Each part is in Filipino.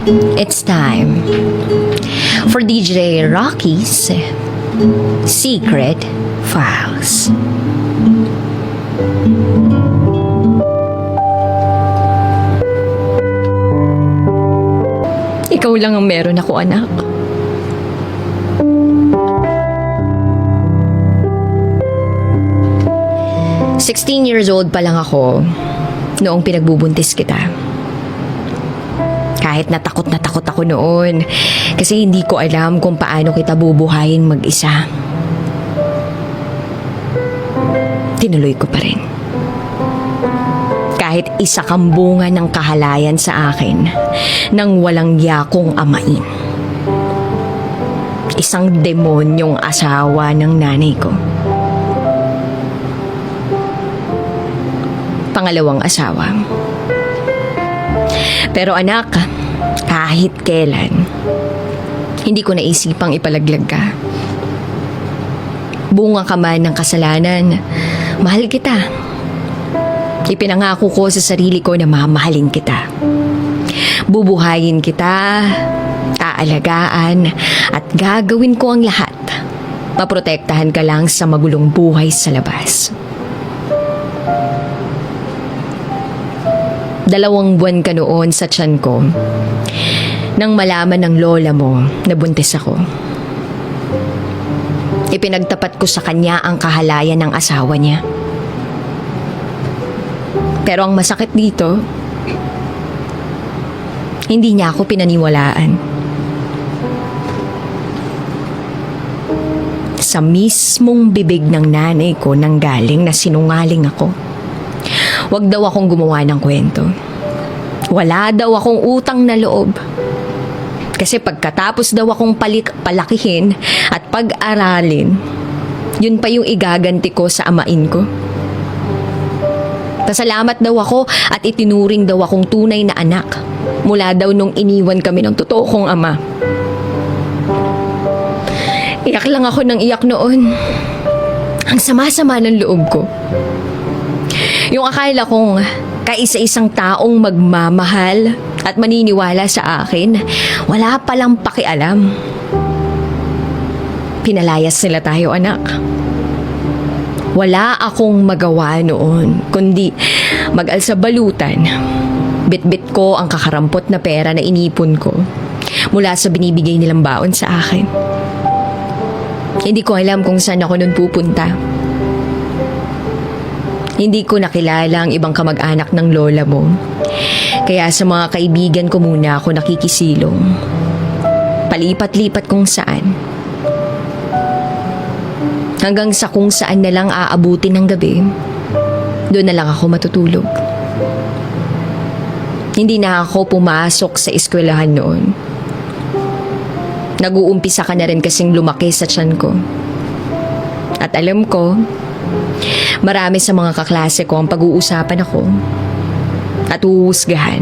It's time for DJ Rocky's Secret Files. Ikaw lang ang meron ako, anak. "16 years old pa lang ako noong pinagbubuntis kita. Kahit na takot ako noon kasi hindi ko alam kung paano kita bubuhayin mag-isa. Tinuloy ko pa rin. Kahit isa kang bunga ng kahalayan sa akin nang walang yakong amain. Isang demonyong asawa ng nanay ko. Pangalawang asawa. Pero anak, kahit kailan, hindi ko naisipang ipalaglag ka. Bunga ka man ng kasalanan, mahal kita. Ipinangako ko sa sarili ko na mamahalin kita. Bubuhayin kita, aalagaan, at gagawin ko ang lahat. Maprotektahan ka lang sa magulong buhay sa labas. 2 buwan ka noon sa tiyan ko nang malaman ng lola mo na buntis ako. Ipinagtapat ko sa kanya ang kahalayan ng asawa niya. Pero ang masakit dito, hindi niya ako pinaniwalaan. Sa mismong bibig ng nanay ko nanggaling na sinungaling ako. Huwag daw akong gumawa ng kwento. Wala daw akong utang na loob. Kasi pagkatapos daw akong palakihin at pag-aralin, yun pa yung igaganti ko sa amain ko. Pasalamat daw ako at itinuring daw akong tunay na anak mula daw nung iniwan kami ng totoo kong ama. Iyak lang ako ng iyak noon. Ang sama-sama ng loob ko. Yung akala kong kaisa-isang taong magmamahal at maniniwala sa akin, wala palang pakialam. Pinalayas nila tayo, anak. Wala akong magawa noon, kundi mag-alsa balutan. Bit-bit ko ang kakarampot na pera na inipon ko mula sa binibigay nilang baon sa akin. Hindi ko alam kung saan ako noon pupunta. Hindi ko nakilala ang ibang kamag-anak ng lola mo. Kaya sa mga kaibigan ko muna ako nakikisilong. Palipat-lipat kung saan. Hanggang sa kung saan na lang aabutin ng gabi, doon na lang ako matutulog. Hindi na ako pumasok sa eskwelahan noon. Nag-uumpisa ka na rin kasing lumaki sa tiyan ko. At alam ko, marami sa mga kaklase ko ang pag-uusapan ako at uusgahan.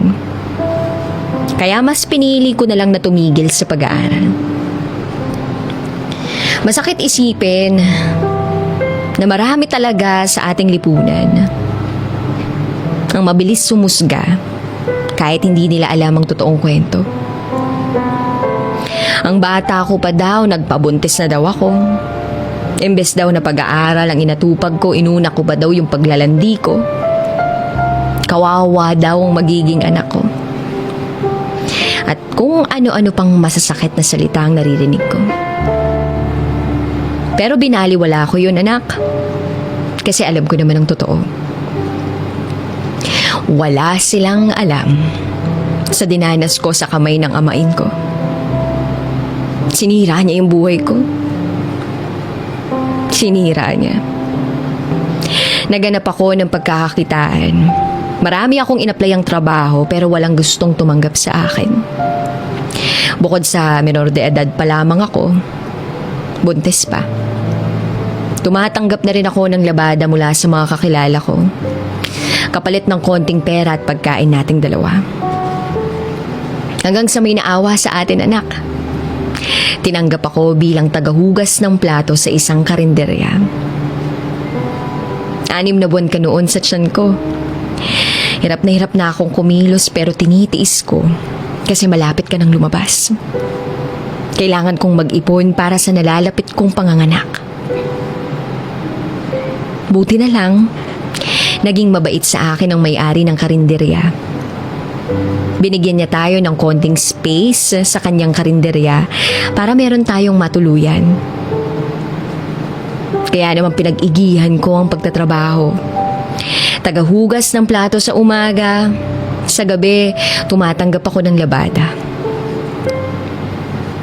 Kaya mas pinili ko na lang na tumigil sa pag-aaral. Masakit isipin na marami talaga sa ating lipunan ang mabilis sumusga kahit hindi nila alam ang totoong kwento. Ang bata ko pa daw, nagpabuntis na daw ako. Imbes daw na pag-aaral ang inatupag ko, inuna ko ba daw yung paglalandi ko? Kawawa daw ang magiging anak ko. At kung ano-ano pang masasakit na salita ang naririnig ko. Pero binaliwala ko yun, anak. Kasi alam ko naman ang totoo. Wala silang alam sa dinanas ko sa kamay ng amain ko. Sinira niya yung buhay ko. Sinira niya. Naganap ako ng pagkakakitaan. Marami akong inaplayang trabaho pero walang gustong tumanggap sa akin. Bukod sa menor de edad pa lamang ako, buntis pa. Tumatanggap na rin ako ng labada mula sa mga kakilala ko. Kapalit ng konting pera at pagkain nating dalawa. Hanggang sa may naawa sa atin, anak. Tinanggap ako bilang tagahugas ng plato sa isang karinderya. 6 na buwan ka noon sa tiyan ko. Hirap na akong kumilos pero tinitiis ko Kasi malapit ka nang lumabas. Kailangan kong mag-ipon para sa nalalapit kong panganganak. Buti na lang, naging mabait sa akin ang may-ari ng karinderya. Binigyan niya tayo ng konting space sa kanyang karinderya para meron tayong matuluyan. Kaya naman pinag-igihan ko ang pagtatrabaho. Tagahugas ng plato sa umaga, sa gabi tumatanggap ako ng labada.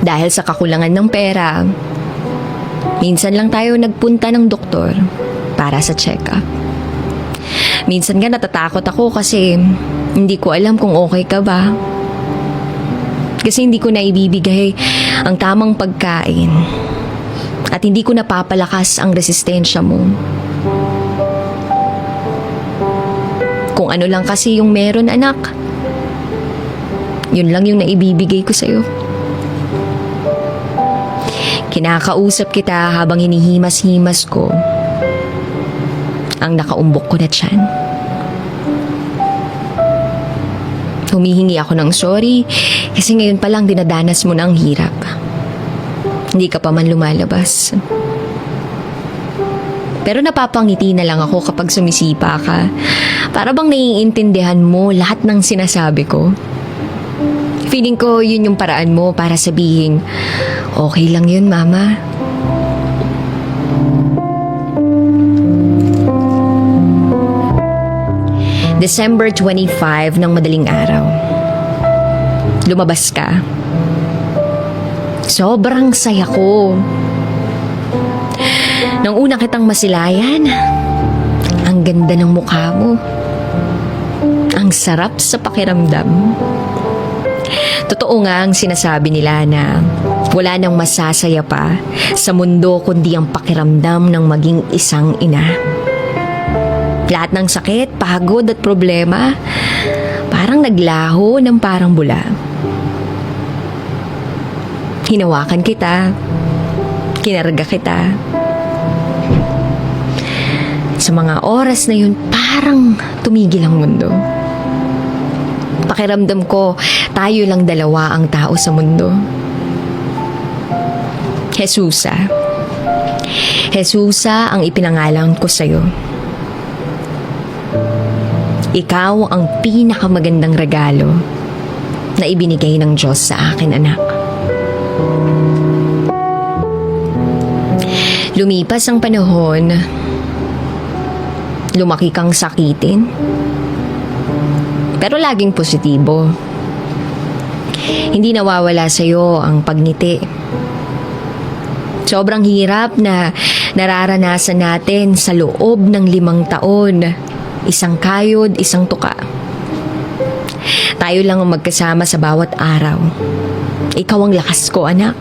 Dahil sa kakulangan ng pera, minsan lang tayo nagpunta ng doktor para sa check-up. Minsan nga natatakot ako kasi hindi ko alam kung okay ka ba. Kasi hindi ko na ibibigay ang tamang pagkain at hindi ko napapalakas ang resistensya mo. Kung ano lang kasi yung meron, anak, yun lang yung naibibigay ko sa'yo. Kinakausap kita habang hinihimas-himas ko ang nakaumbok ko na tiyan. Humihingi ako ng sorry kasi ngayon pa lang dinadanas mo na ang hirap. Hindi ka pa man lumalabas. Pero napapangiti na lang ako kapag sumisipa ka. Para bang naiintindihan mo lahat ng sinasabi ko. Feeling ko yun yung paraan mo para sabihin, okay lang yun, Mama. December 25 ng madaling araw. Lumabas ka. Sobrang saya ko. Nang una kitang masilayan, ang ganda ng mukha mo. Ang sarap sa pakiramdam. Totoo nga ang sinasabi nila na wala nang masasaya pa sa mundo kundi ang pakiramdam ng maging isang ina. Lahat ng sakit, pagod at problema parang naglaho ng parang bula. Hinawakan kita, kinarga kita. Sa mga oras na yun, parang tumigil ang mundo. Pakiramdam ko, tayo lang dalawa ang tao sa mundo. Jesusa. Jesusa ang ipinangalan ko sa'yo. Ikaw ang pinakamagandang regalo na ibinigay ng Diyos sa akin, anak. Lumipas ang panahon, lumaki kang sakitin, pero laging positibo. Hindi nawawala sa'yo ang pagngiti. Sobrang hirap na nararanasan natin sa loob ng 5 taon. Isang kayod, isang tuka. Tayo lang ang magkasama sa bawat araw. Ikaw ang lakas ko, anak.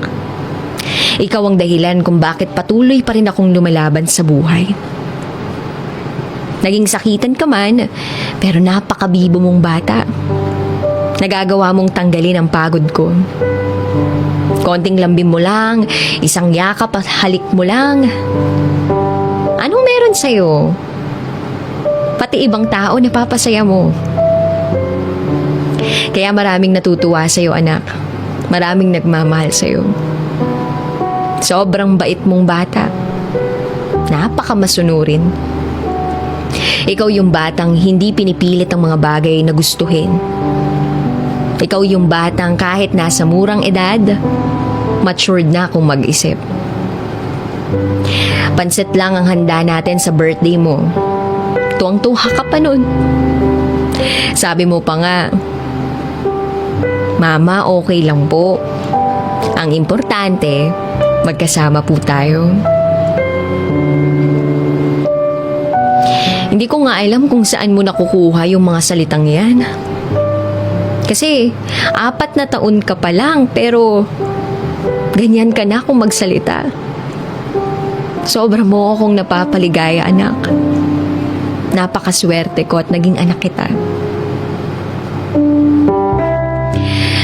Ikaw ang dahilan kung bakit patuloy pa rin akong lumalaban sa buhay. Naging sakitan ka man, pero napakabibo mong bata. Nagagawa mong tanggalin ang pagod ko. Konting lambing mo lang, isang yakap at halik mo lang. Anong meron sa'yo? Pati ibang tao napapasaya mo. Kaya maraming natutuwa sa'yo, anak. Maraming nagmamahal sa'yo. Sobrang bait mong bata. Napakamasunurin. Ikaw yung batang hindi pinipilit ang mga bagay na gustuhin. Ikaw yung batang kahit nasa murang edad, matured na kung mag-isip. Pansit lang ang handa natin sa birthday mo. Tuwang-tuwa ka pa nun. Sabi mo pa nga, Mama, okay lang po. Ang importante, magkasama po tayo. Hindi ko nga alam kung saan mo nakukuha yung mga salitang yan. Kasi 4 na taon ka pa lang, pero ganyan ka na kung magsalita. Sobra mo akong napapaligaya, anak. Napakaswerte ko at naging anak kita.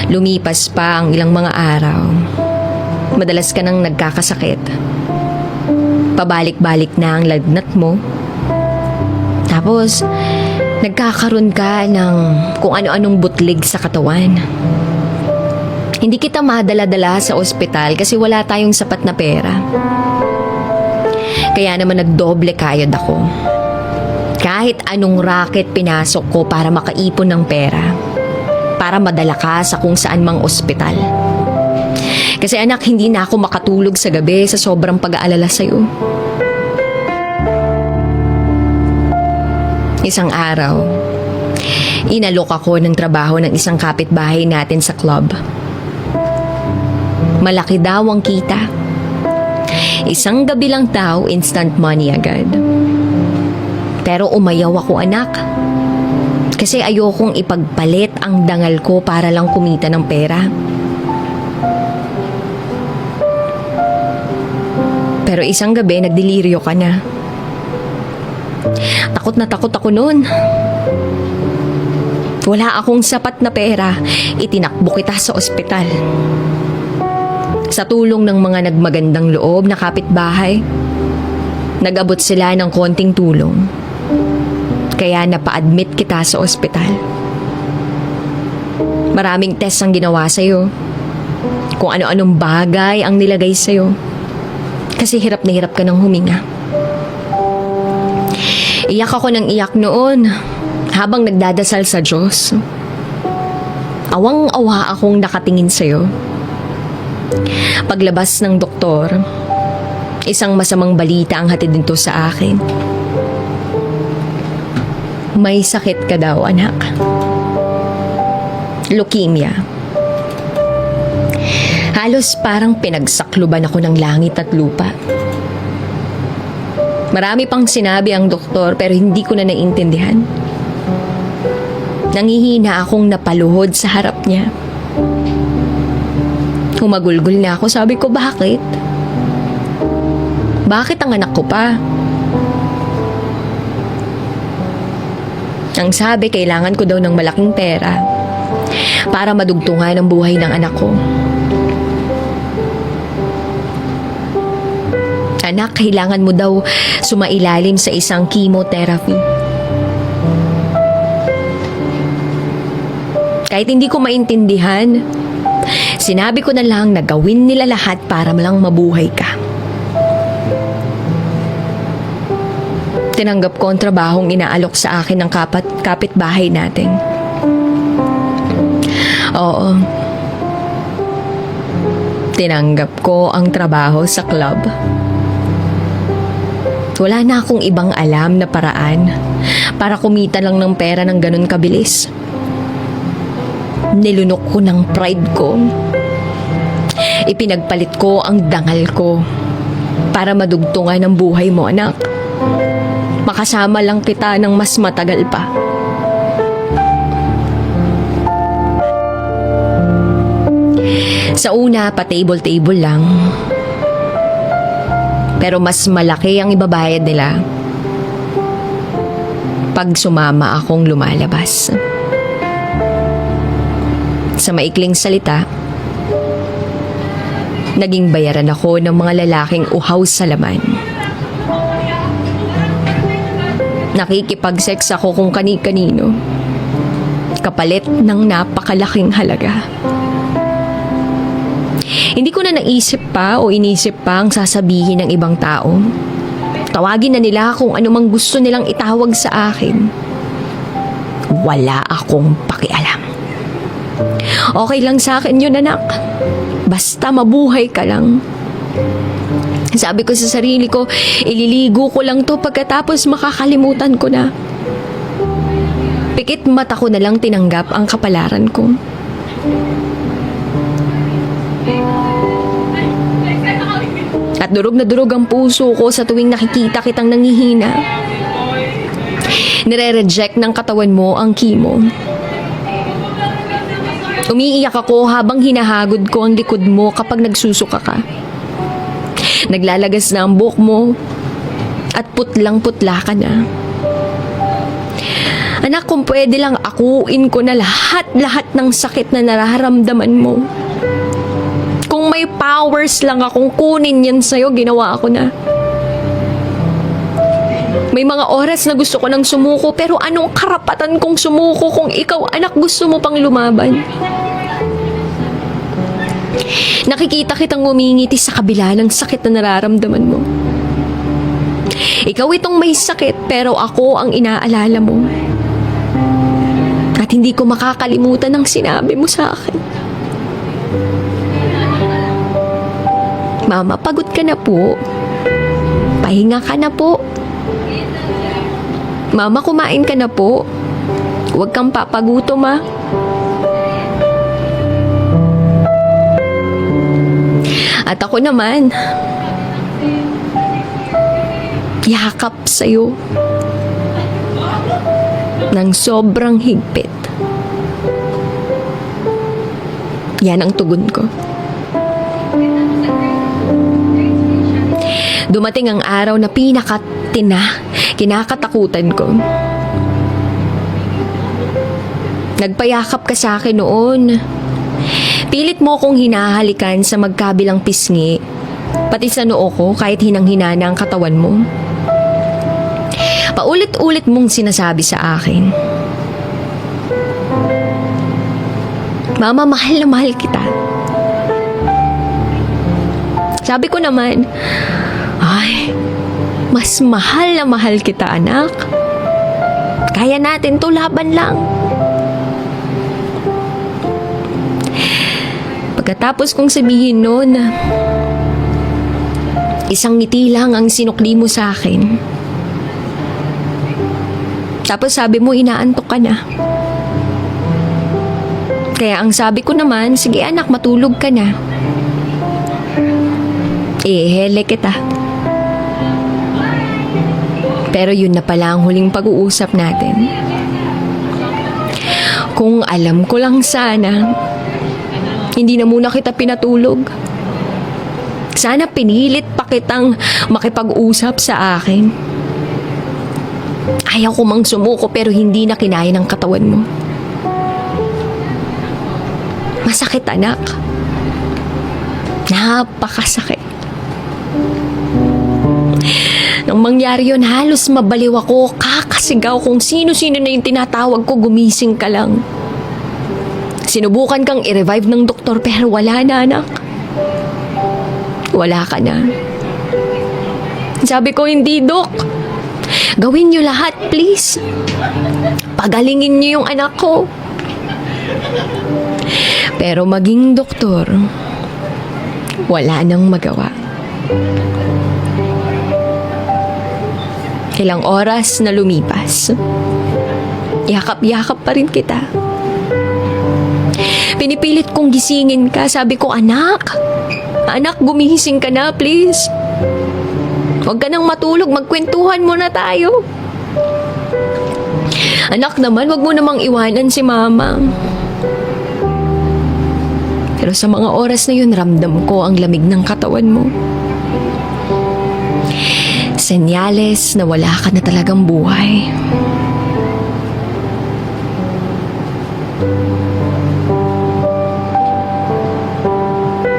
Lumipas pa ang ilang mga araw. Madalas ka nang nagkakasakit. Pabalik-balik na ang lagnat mo. Tapos, nagkakaroon ka ng kung ano-anong butlig sa katawan. Hindi kita madala-dala sa ospital kasi wala tayong sapat na pera. Kaya naman nagdoble kayod ako. Kahit anong racket pinasok ko para makaipon ng pera. Para madala ka sa kung saan mang ospital. Kasi anak, hindi na ako makatulog sa gabi sa sobrang pag-aalala sa'yo. Isang araw, inalok ako ng trabaho ng isang kapitbahay natin sa club. Malaki daw ang kita. Isang gabi lang daw, instant money agad. Pero umayaw ako, anak. Kasi ayokong ipagpalit ang dangal ko para lang kumita ng pera. Pero isang gabi, nagdeliryo ka na. Takot na takot ako noon. Wala akong sapat na pera. Itinakbo kita sa ospital. Sa tulong ng mga nagmagandang loob na kapitbahay, nag-abot sila ng konting tulong. Kaya napa-admit kita sa ospital. Maraming test ang ginawa sa'yo. Kung ano-anong bagay ang nilagay sa'yo. Kasi hirap na hirap ka ng huminga. Iyak ako ng iyak noon habang nagdadasal sa Diyos. Awang-awa akong nakatingin sa'yo. Paglabas ng doktor, isang masamang balita ang hatid nito sa akin. May sakit ka daw, anak. Leukemia. Halos parang pinagsakluban ako ng langit at lupa. Marami pang sinabi ang doktor pero hindi ko na naiintindihan. Nangihina akong napaluhod sa harap niya. Humagulgol na ako. Sabi ko, bakit? Bakit ang anak ko pa? Ang sabi, kailangan ko daw ng malaking pera para madugtungan ang buhay ng anak ko. Anak, kailangan mo daw sumailalim sa isang chemotherapy. Kahit hindi ko maintindihan, sinabi ko na lang na gawin nila lahat para lang mabuhay ka. Tinanggap ko ang trabahong inaalok sa akin ng kapitbahay natin. Oo. Tinanggap ko ang trabaho sa club. Wala na akong ibang alam na paraan para kumita lang ng pera ng ganun kabilis. Nilunok ko ng pride ko. Ipinagpalit ko ang dangal ko para madugtungan ang buhay mo, anak. Makasama lang kita ng mas matagal pa. Sa una, pa-table-table lang. Pero mas malaki ang ibabayad nila pag sumama akong lumalabas. Sa maikling salita, naging bayaran ako ng mga lalaking uhaw sa laman. Nakikipag-sex ako kung kani-kanino, kapalit ng napakalaking halaga. Hindi ko na naisip pa o inisip pa ang sasabihin ng ibang tao. Tawagin na nila kung ano mang gusto nilang itawag sa akin. Wala akong pakialam. Okay lang sa akin yun, anak. Basta mabuhay ka lang. Sabi ko sa sarili ko, ililigo ko lang to pagkatapos makakalimutan ko na. Pikit mata ko na lang tinanggap ang kapalaran ko. At durog na durog ang puso ko sa tuwing nakikita kitang nangihina. Nire-reject ng katawan mo ang chemo. Umiiyak ako habang hinahagod ko ang likod mo kapag nagsusuka ka. Naglalagas na ang buhok mo at putlang-putla ka na. Anak, kung pwede lang akuin ko na lahat-lahat ng sakit na nararamdaman mo. Kung may powers lang akong kunin yan sa'yo, ginawa ko na. May mga oras na gusto ko nang sumuko, pero anong karapatan kong sumuko kung ikaw, anak, gusto mo pang lumaban? Nakikita kitang ngumingiti sa kabila ng sakit na nararamdaman mo. Ikaw itong may sakit pero ako ang inaalala mo. At hindi ko makakalimutan ang sinabi mo sa akin. Mama, pagod ka na po. Pahinga ka na po. Mama, kumain ka na po. Huwag kang papagutom, ha. At ako naman, yakap sa'yo ng sobrang higpit. Yan ang tugon ko. Dumating ang araw na kinakatakutan ko. Nagpayakap ka sa akin noon. Pilit mo akong hinahalikan sa magkabilang pisngi, pati sa noo ko kahit hinang-hina na ang katawan mo. Paulit-ulit mong sinasabi sa akin, Mama, mahal na mahal kita. Sabi ko naman, ay, mas mahal na mahal kita, anak. Kaya natin to, laban lang. Pagkatapos kong sabihin noon, isang ngiti lang ang sinukli mo sa akin. Tapos sabi mo, inaantok ka na. Kaya ang sabi ko naman, sige anak, matulog ka na. Hele kita. Pero yun na pala ang huling pag-uusap natin. Kung alam ko lang sana, hindi na muna kita pinatulog. Sana pinilit pa kitang makipag-usap sa akin. Ayaw ko mang sumuko pero hindi na kinaya ng katawan mo. Masakit, anak. Napakasakit. Nang mangyari yun, halos mabaliw ako, kakasigaw kung sino-sino na yung tinatawag ko, gumising ka lang. Sinubukan kang i-revive ng doktor pero wala na, anak. Wala ka na. Sabi ko, hindi, Dok. Gawin niyo lahat, please. Pagalingin niyo yung anak ko. Pero maging doktor, wala nang magawa. Ilang oras na lumipas, yakap-yakap pa rin kita. Pinipilit kong gisingin ka. Sabi ko, anak, gumising ka na, please. Huwag ka nang matulog, magkwentuhan muna tayo. Anak naman, huwag mo namang iwanan si mama. Pero sa mga oras na yun, ramdam ko ang lamig ng katawan mo. Senyales na wala ka na talagang buhay.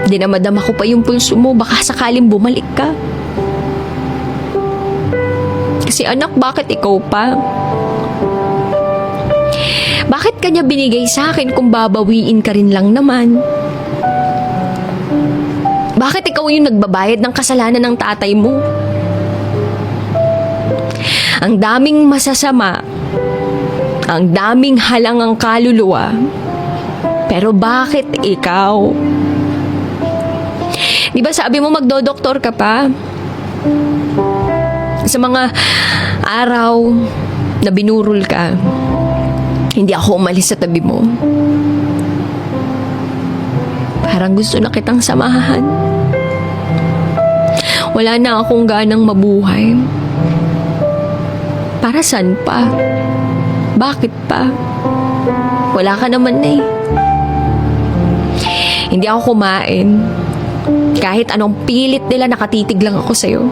Dinamadama ko pa yung pulso mo, baka sakaling bumalik ka. Kasi anak, bakit ikaw pa? Bakit kanya binigay sa akin kung babawiin ka rin lang naman? Bakit ikaw yung nagbabayad ng kasalanan ng tatay mo? Ang daming masasama, ang daming halangang kaluluwa, pero bakit ikaw? Di ba sabi mo magdodoktor ka pa? Sa mga araw na binurol ka, hindi ako umalis sa tabi mo. Parang gusto na kitang samahan. Wala na akong ganang mabuhay. Para saan pa? Bakit pa? Wala ka naman na eh. Hindi ako kumain. Kahit anong pilit nila, nakatitig lang ako sa'yo.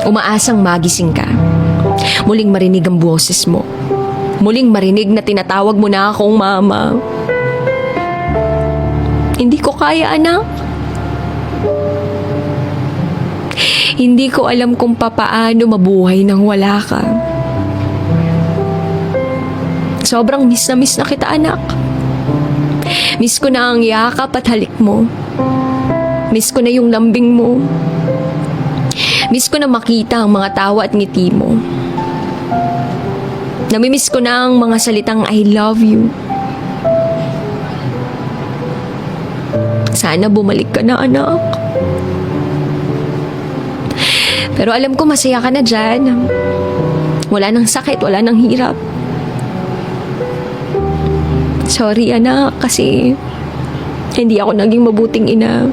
Umaasang magising ka. Muling marinig ang boses mo. Muling marinig na tinatawag mo na akong mama. Hindi ko kaya, anak. Hindi ko alam kung papaano mabuhay nang wala ka. Sobrang miss na kita, anak. Miss ko na ang yakap at halik mo. Miss ko na yung lambing mo. Miss ko na makita ang mga tawa at ngiti mo. Namimiss ko na ang mga salitang I love you. Sana bumalik ka na, anak. Pero alam ko masaya ka na dyan. Wala nang sakit, wala nang hirap. Sorry, anak, kasi hindi ako naging mabuting ina.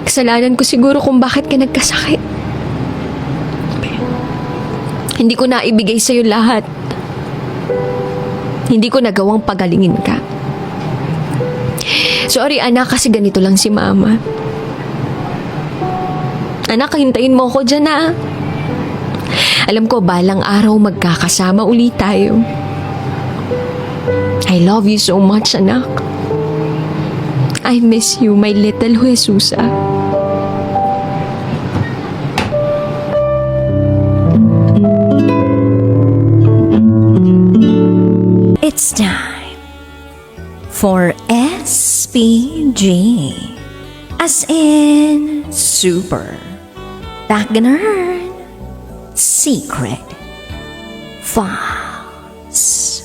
Kasalanan ko siguro kung bakit ka nagkasakit. Hindi ko na ibigay sa'yo lahat. Hindi ko nagawang pagalingin ka. Sorry, anak, kasi ganito lang si Mama. Anak, hintayin mo ako dyan, ha? Alam ko, balang araw magkakasama ulit tayo. I love you so much, anak. I miss you, my little Jesusa. It's time for SPG, as in Super Wagner Secret Files.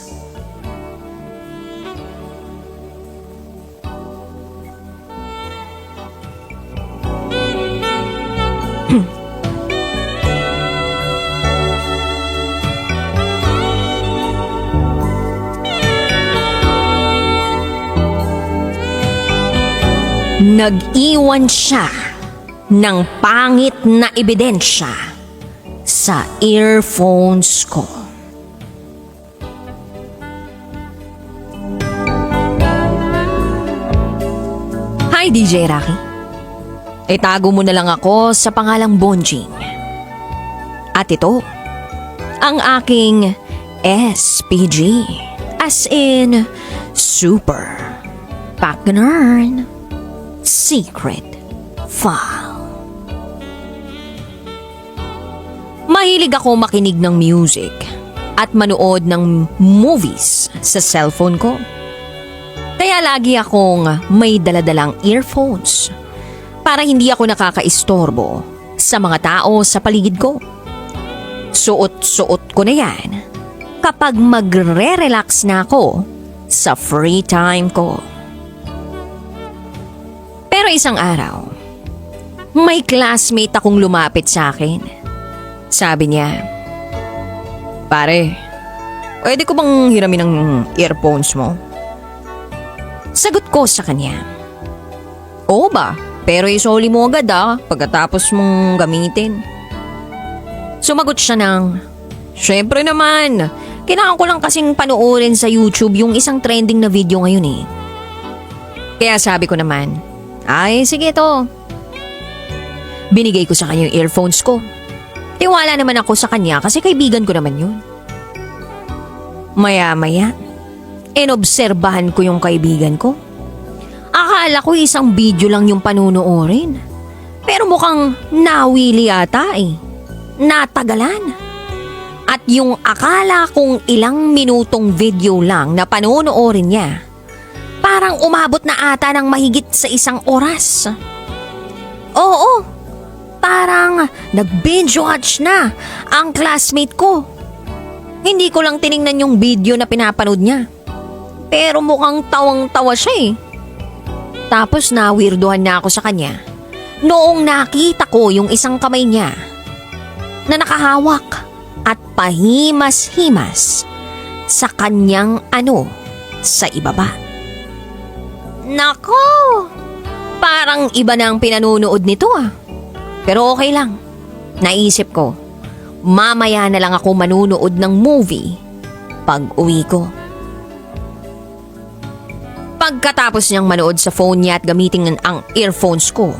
Nag-iwan siya ng pangit na ebidensya sa earphones ko. Hi, DJ Rocky. Itago mo na lang ako sa pangalang Bonjing. At ito, ang aking SPG, as in Super Wagner Secret File. Mahilig ako makinig ng music at manood ng movies sa cellphone ko. Kaya lagi akong may daladalang earphones para hindi ako nakakaistorbo sa mga tao sa paligid ko. Suot-suot ko na yan kapag magre-relax na ako sa free time ko. Pero isang araw, may classmate akong lumapit sa akin. Sabi niya, "Pare, pwede ko bang hiramin ang earphones mo?" Sagot ko sa kanya, "Oo ba? Pero isoli mo agad pagkatapos mong gamitin." Sumagot siya ng, "Syempre naman, kailangan ko lang kasing panoorin sa YouTube yung isang trending na video ngayon eh." Kaya sabi ko naman, "Ay, sige to." Binigay ko sa kanya yung earphones ko. Tiwala naman ako sa kanya kasi kaibigan ko naman yun. Maya-maya, inobserbahan ko yung kaibigan ko. Akala ko isang video lang yung panunuorin. Pero mukhang nawili ata eh. Natagalan. At yung akala kong ilang minutong video lang na panunuorin niya, parang umabot na ata ng mahigit sa isang oras. Oo, parang nag-binge watch na ang classmate ko. Hindi ko lang tiningnan yung video na pinapanood niya. Pero mukhang tawang-tawa siya eh. Tapos nawirduhan na ako sa kanya noong nakita ko yung isang kamay niya na nakahawak at pahimas-himas sa kanyang sa ibaba. Nako! Parang iba na ang pinanunood nito Pero okay lang. Naisip ko, mamaya na lang ako manunood ng movie pag uwi ko. Pagkatapos niyang manood sa phone niya at gamitin ang earphones ko,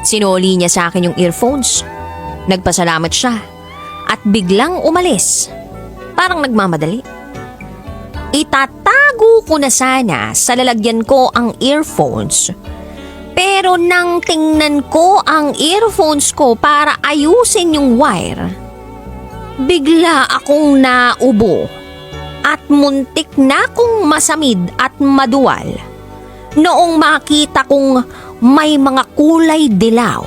sinuli niya sa akin yung earphones. Nagpasalamat siya at biglang umalis. Parang nagmamadali. Itatago ko na sana sa lalagyan ko ang earphones. Pero nang tingnan ko ang earphones ko para ayusin yung wire, bigla akong naubo at muntik na kong masamid at maduwal noong makita kong may mga kulay dilaw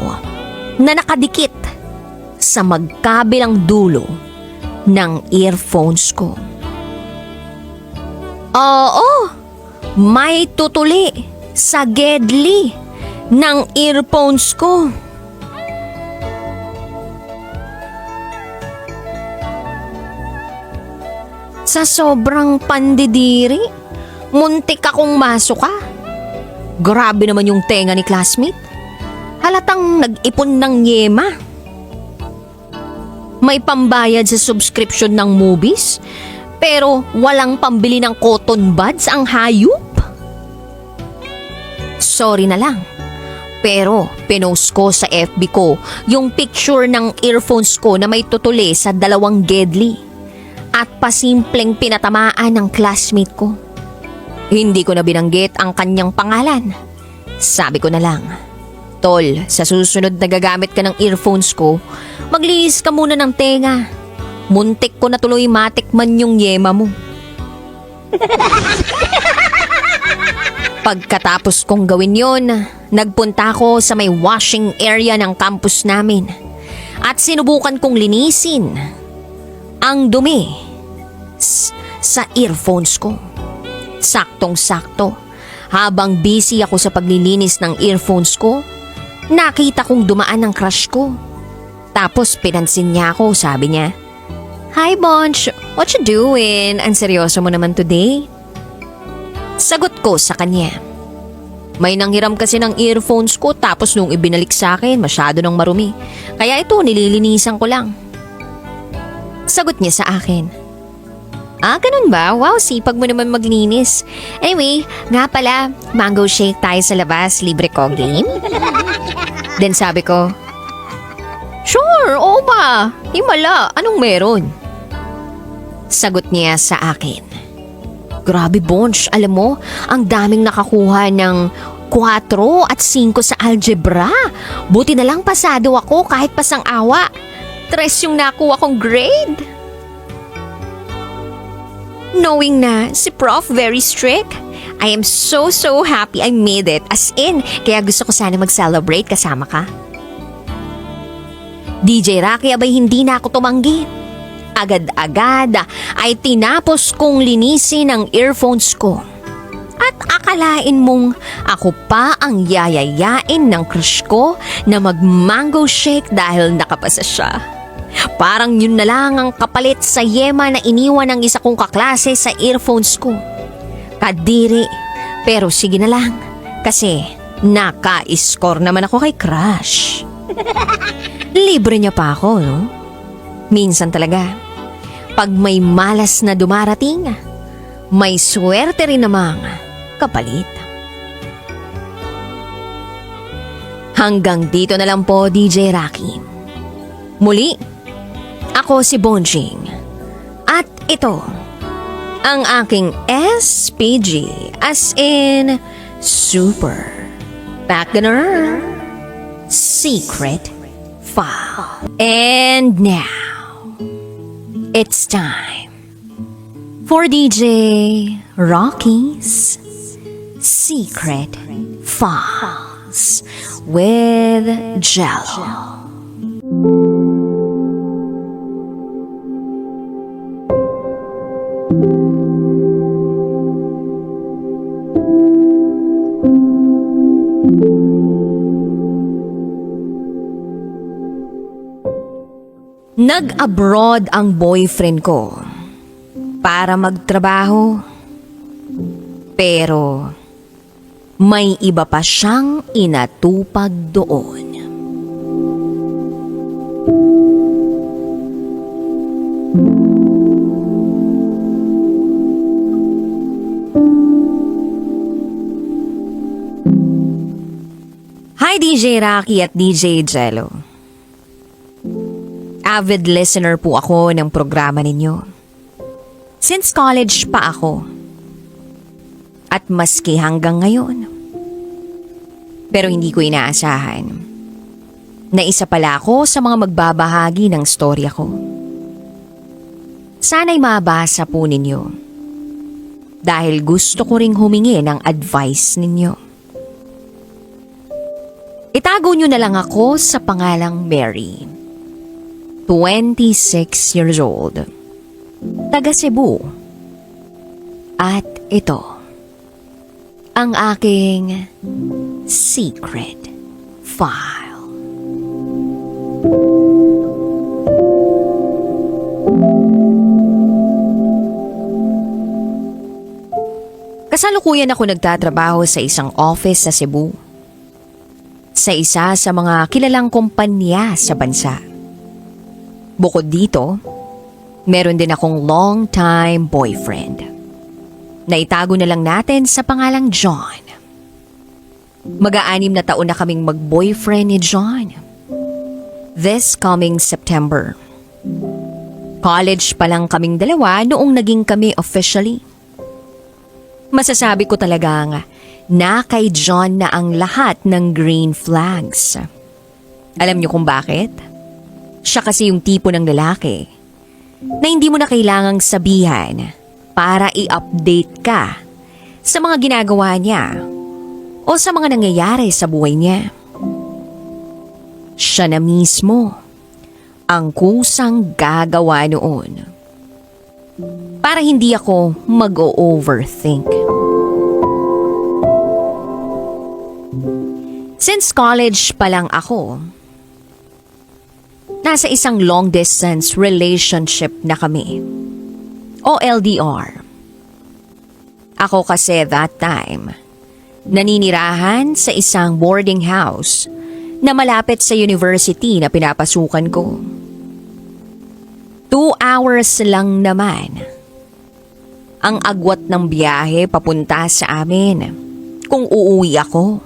na nakadikit sa magkabilang dulo ng earphones ko. Oo, may tutuli sa gedli ng earphones ko. Sa sobrang pandidiri, muntik akong masuka. Grabe naman yung tenga ni classmate. Halatang nag-ipon ng yema. May pambayad sa subscription ng movies, pero walang pambili ng cotton buds ang hayop. Sorry na lang. Pero pinost ko sa FB ko yung picture ng earphones ko na may tutuli sa 2 gedli. At pasimpleng pinatamaan ng classmate ko. Hindi ko na binanggit ang kanyang pangalan. Sabi ko na lang, Tol, sa susunod na gagamit ka ng earphones ko, maglinis ka muna ng tenga. Muntik ko na tuloy matikman yung yema mo. Pagkatapos kong gawin yon, nagpunta ako sa may washing area ng campus namin at sinubukan kong linisin ang dumi sa earphones ko. Saktong-sakto, habang busy ako sa paglilinis ng earphones ko, nakita kong dumaan ang crush ko. Tapos pinansin niya ako, sabi niya, "Hi Bonch, what you doing? Ang seryoso mo naman today?" Sagot ko sa kanya, "May nanghiram kasi ng earphones ko tapos nung ibinalik sa akin masyado nang marumi. Kaya ito nililinisan ko lang." Sagot niya sa akin, "Ganun ba? Wow, sipag mo naman maglinis. Anyway, nga pala, mango shake tayo sa labas, libre ko, game?" Then sabi ko, "Sure, oo ba? Himala, anong meron?" Sagot niya sa akin, "Grabe Bonch, alam mo, ang daming nakakuha ng 4 at 5 sa algebra. Buti na lang pasado ako kahit pasang awa. 3 yung nakuha kong grade." Knowing na si Prof very strict, I am so happy I made it. As in, kaya gusto ko sana mag-celebrate kasama ka. DJ Rocky, abay hindi na ako tumanggi. Agad-agad ay tinapos kong linisin ang earphones ko. At akalain mong ako pa ang yayayain ng crush ko na mag-mango shake dahil nakapasa siya. Parang yun na lang ang kapalit sa yema na iniwan ng isa kong kaklase sa earphones ko. Kadiri, pero sige na lang kasi naka-score naman ako kay crush. Libre niya pa ako, no? Minsan talaga, pag may malas na dumarating, may swerte rin namang kapalit. Hanggang dito na lang po, DJ Rocky. Muli, ako si Bonjing. At ito, ang aking SPG, as in Super Backgainer Secret File. And now, it's time for DJ Rocky's Secret Files with Jello. Nag-abroad ang boyfriend ko para magtrabaho. Pero may iba pa siyang inatupag doon. Hi DJ Rocky at DJ Jello. Avid listener po ako ng programa ninyo. Since college pa ako. At maski hanggang ngayon. Pero hindi ko inaasahan na isa pala ako sa mga magbabahagi ng storya ko. Sana'y mabasa po ninyo dahil gusto ko ring humingi ng advice ninyo. Itago nyo na lang ako sa pangalang Mary. 26 years old. Taga Cebu. At ito, ang aking secret file. Kasalukuyan ako nagtatrabaho sa isang office sa Cebu. Sa isa sa mga kilalang kumpanya sa bansa. Bukod dito, meron din akong long-time boyfriend. Naitago na lang natin sa pangalang John. Mag-aanim na taon na kaming mag-boyfriend ni John. This coming September. College pa lang kaming dalawa noong naging kami officially. Masasabi ko talagang na kay John na ang lahat ng green flags. Alam niyo kung bakit? Siya kasi yung tipo ng lalaki na hindi mo na kailangang sabihan para i-update ka sa mga ginagawa niya o sa mga nangyayari sa buhay niya. Siya na mismo ang kusang gagawa noon para hindi ako mag-overthink. Since college pa lang ako, nasa isang long-distance relationship na kami. O LDR. Ako kasi that time, naninirahan sa isang boarding house na malapit sa university na pinapasukan ko. 2 hours lang naman ang agwat ng biyahe papunta sa amin kung uuwi ako.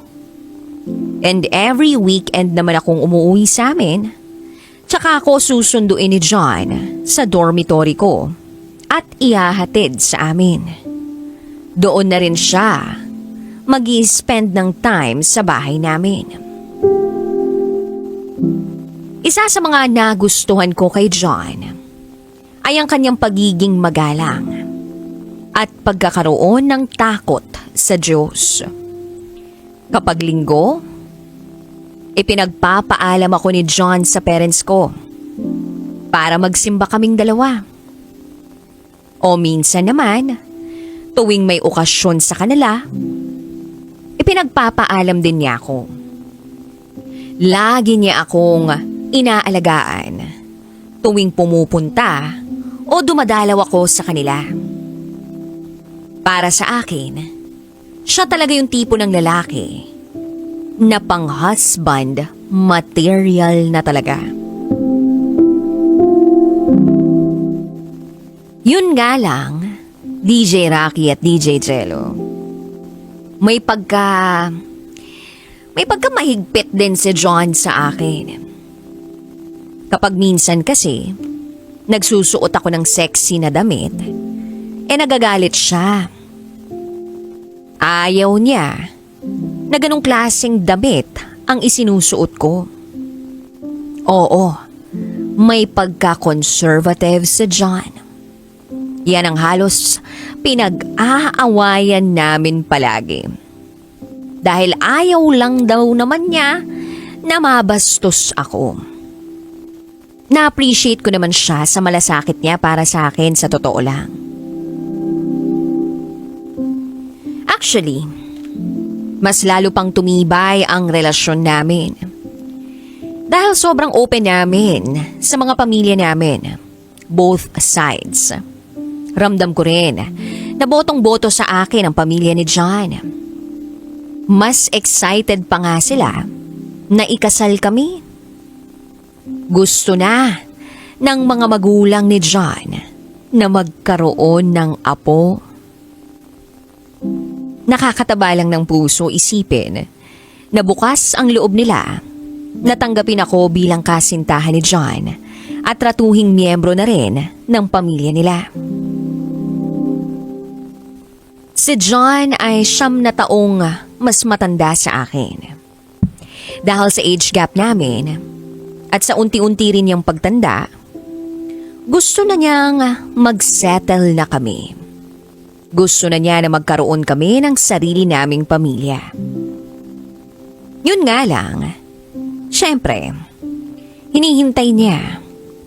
And every weekend naman akong umuwi sa amin. Tsaka ako susunduin ni John sa dormitory ko at ihahatid sa amin. Doon na rin siya mag-i-spend ng time sa bahay namin. Isa sa mga nagustuhan ko kay John ay ang kanyang pagiging magalang at pagkakaroon ng takot sa Diyos. Kapag linggo, ipinagpapaalam ako ni John sa parents ko para magsimba kaming dalawa. O minsan naman, tuwing may okasyon sa kanila, ipinagpapaalam din niya ako. Lagi niya akong inaalagaan tuwing pumupunta o dumadalaw ako sa kanila. Para sa akin, siya talaga yung tipo ng lalaki na pang-husband material na talaga. Yun nga lang, DJ Rocky at DJ Jello. May pagka mahigpit din si John sa akin. Kapag minsan kasi, nagsusuot ako ng sexy na damit, nagagalit siya. Ayaw niya na ganong klaseng damit ang isinusuot ko. Oo, may pagka-conservative si John. Yan ang halos pinag-aawayan namin palagi. Dahil ayaw lang daw naman niya na mabastos ako. Na-appreciate ko naman siya sa malasakit niya para sa akin sa totoo lang. Actually, mas lalo pang tumibay ang relasyon namin. Dahil sobrang open namin sa mga pamilya namin. Both sides. Ramdam ko rin na botong-boto sa akin ang pamilya ni John. Mas excited pa nga sila na ikasal kami. Gusto na ng mga magulang ni John na magkaroon ng apo. Nakakataba lang ng puso isipin na bukas ang loob nila na tanggapin ako bilang kasintahan ni John at tratuhing miyembro na rin ng pamilya nila. Si John ay 9 na taong mas matanda sa akin. Dahil sa age gap namin at sa unti-unti rin niyang pagtanda, gusto na niyang mag-settle na kami. Gusto na niya na magkaroon kami ng sarili naming pamilya. Yun nga lang, syempre, hinihintay niya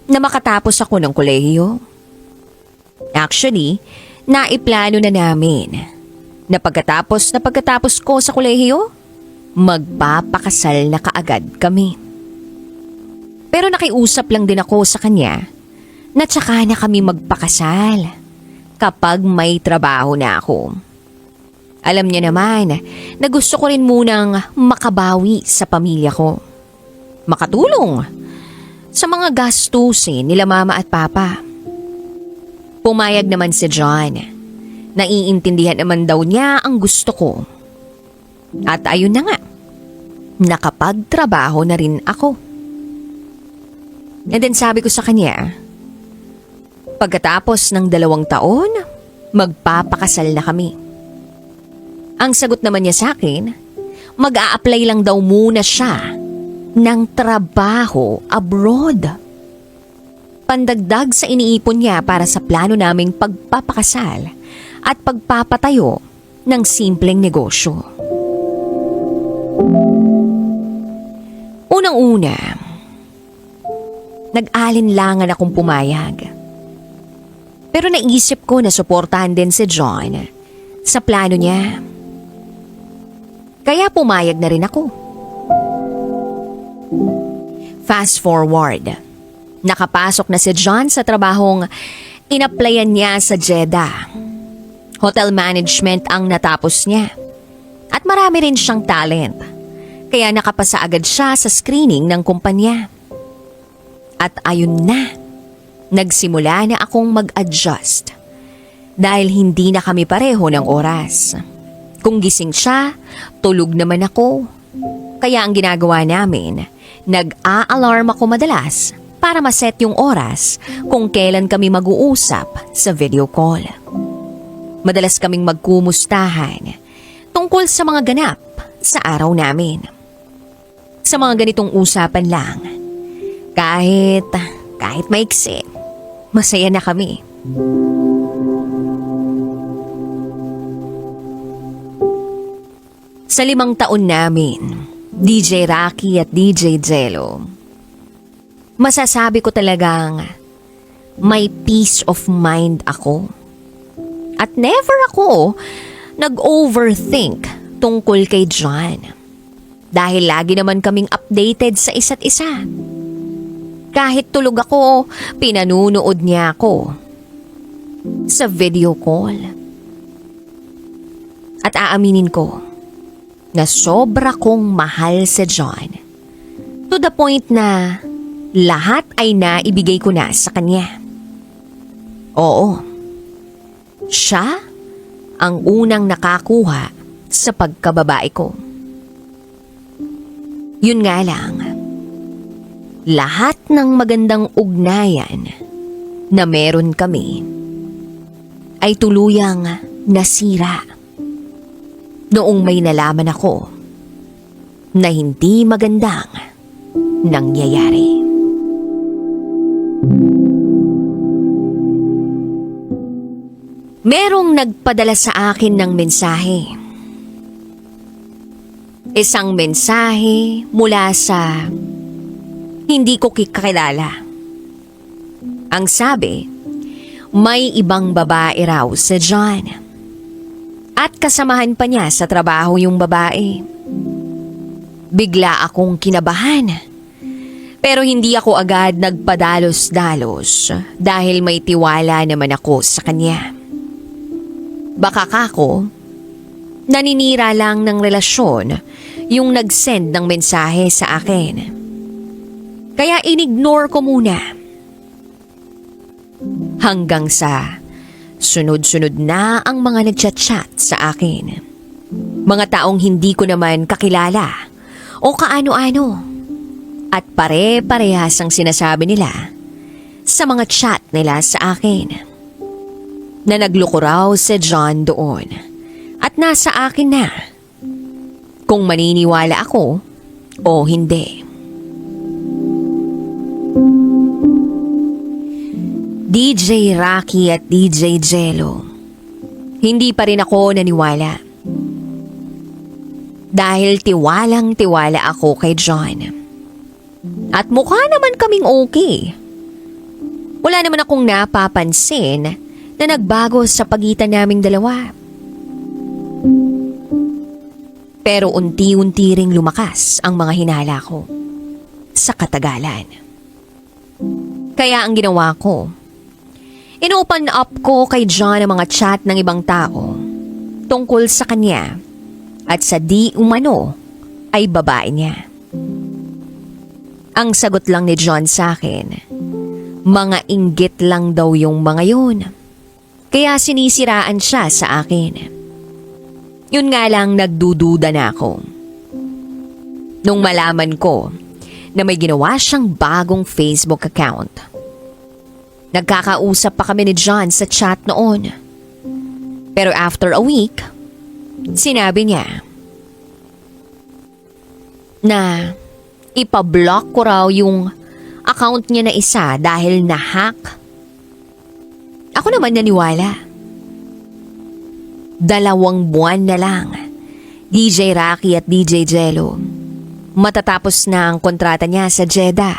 na makatapos ako ng kolehiyo. Actually, naiplano na namin na pagkatapos ko sa kolehiyo, magpapakasal na kaagad kami. Pero nakiusap lang din ako sa kanya na tsaka na kami magpakasal kapag may trabaho na ako. Alam niya naman na gusto ko rin munang makabawi sa pamilya ko. Makatulong sa mga gastusin nila mama at papa. Pumayag naman si John. Naiintindihan naman daw niya ang gusto ko. At ayun na nga, nakapagtrabaho na rin ako. And then sabi ko sa kanya, pagkatapos ng 2 taon, magpapakasal na kami. Ang sagot naman niya sa akin, mag-a-apply lang daw muna siya ng trabaho abroad. Pandagdag sa iniipon niya para sa plano naming pagpapakasal at pagpapatayo ng simpleng negosyo. Unang-una, nag-alinlangan akong pumayag. Pero naisip ko na suportahan din si John sa plano niya. Kaya pumayag na rin ako. Fast forward, nakapasok na si John sa trabahong inaplayan niya sa Jeddah. Hotel management ang natapos niya. At marami rin siyang talent. Kaya nakapasa agad siya sa screening ng kumpanya. At ayun na, nagsimula na akong mag-adjust. Dahil hindi na kami pareho ng oras. Kung gising siya, tulog naman ako. Kaya ang ginagawa namin, nag-a-alarm ako madalas para maset yung oras kung kailan kami mag-uusap sa video call. Madalas kaming magkumustahan tungkol sa mga ganap sa araw namin. Sa mga ganitong usapan lang, kahit maiksi, masaya na kami. Sa 5 taon namin, DJ Rocky at DJ Jello, masasabi ko talagang may peace of mind ako. At never ako nag-overthink tungkol kay John. Dahil lagi naman kaming updated sa isa't isa. Kahit tulog ako, pinanunood niya ako sa video call. At aaminin ko na sobra kong mahal si John. To the point na lahat ay naibigay ko na sa kanya. Oo, siya ang unang nakakuha sa pagkababae ko. Yun nga lang, lahat ng magandang ugnayan na meron kami ay tuluyang nasira noong may nalaman ako na hindi magandang nangyayari. Merong nagpadala sa akin ng mensahe. Isang mensahe mula sa hindi ko kakilala. Ang sabi, may ibang babae raw si John. At kasamahan pa niya sa trabaho yung babae. Bigla akong kinabahan. Pero hindi ako agad nagpadalos-dalos dahil may tiwala naman ako sa kanya. Baka kako, naninira lang ng relasyon yung nag-send ng mensahe sa akin. Kaya inignore ko muna. Hanggang sa sunod-sunod na ang mga nagchat-chat sa akin. Mga taong hindi ko naman kakilala o kaano-ano. At pare-parehas ang sinasabi nila sa mga chat nila sa akin. Na nagloko raw si John doon at nasa akin na kung maniniwala ako o hindi. DJ Rocky at DJ Jello, hindi pa rin ako naniwala. Dahil tiwalang-tiwala ako kay John. At mukha naman kaming okay. Wala naman akong napapansin na nagbago sa pagitan naming dalawa. Pero unti-unti ring lumakas ang mga hinala ko sa katagalan. Kaya ang ginawa ko, inopen up ko kay John ang mga chat ng ibang tao tungkol sa kanya at sa di umano ay babae niya. Ang sagot lang ni John sa akin, mga inggit lang daw yung mga yun. Kaya sinisiraan siya sa akin. Yun nga lang nagdududa na ako. Nung malaman ko na may ginawa siyang bagong Facebook account. Nagkakausap pa kami ni John sa chat noon. Pero after a week, sinabi niya na ipablock ko raw yung account niya na isa dahil na-hack. Ako naman naniwala. 2 buwan na lang, DJ Rocky at DJ Jello. Matatapos na ang kontrata niya sa Jeddah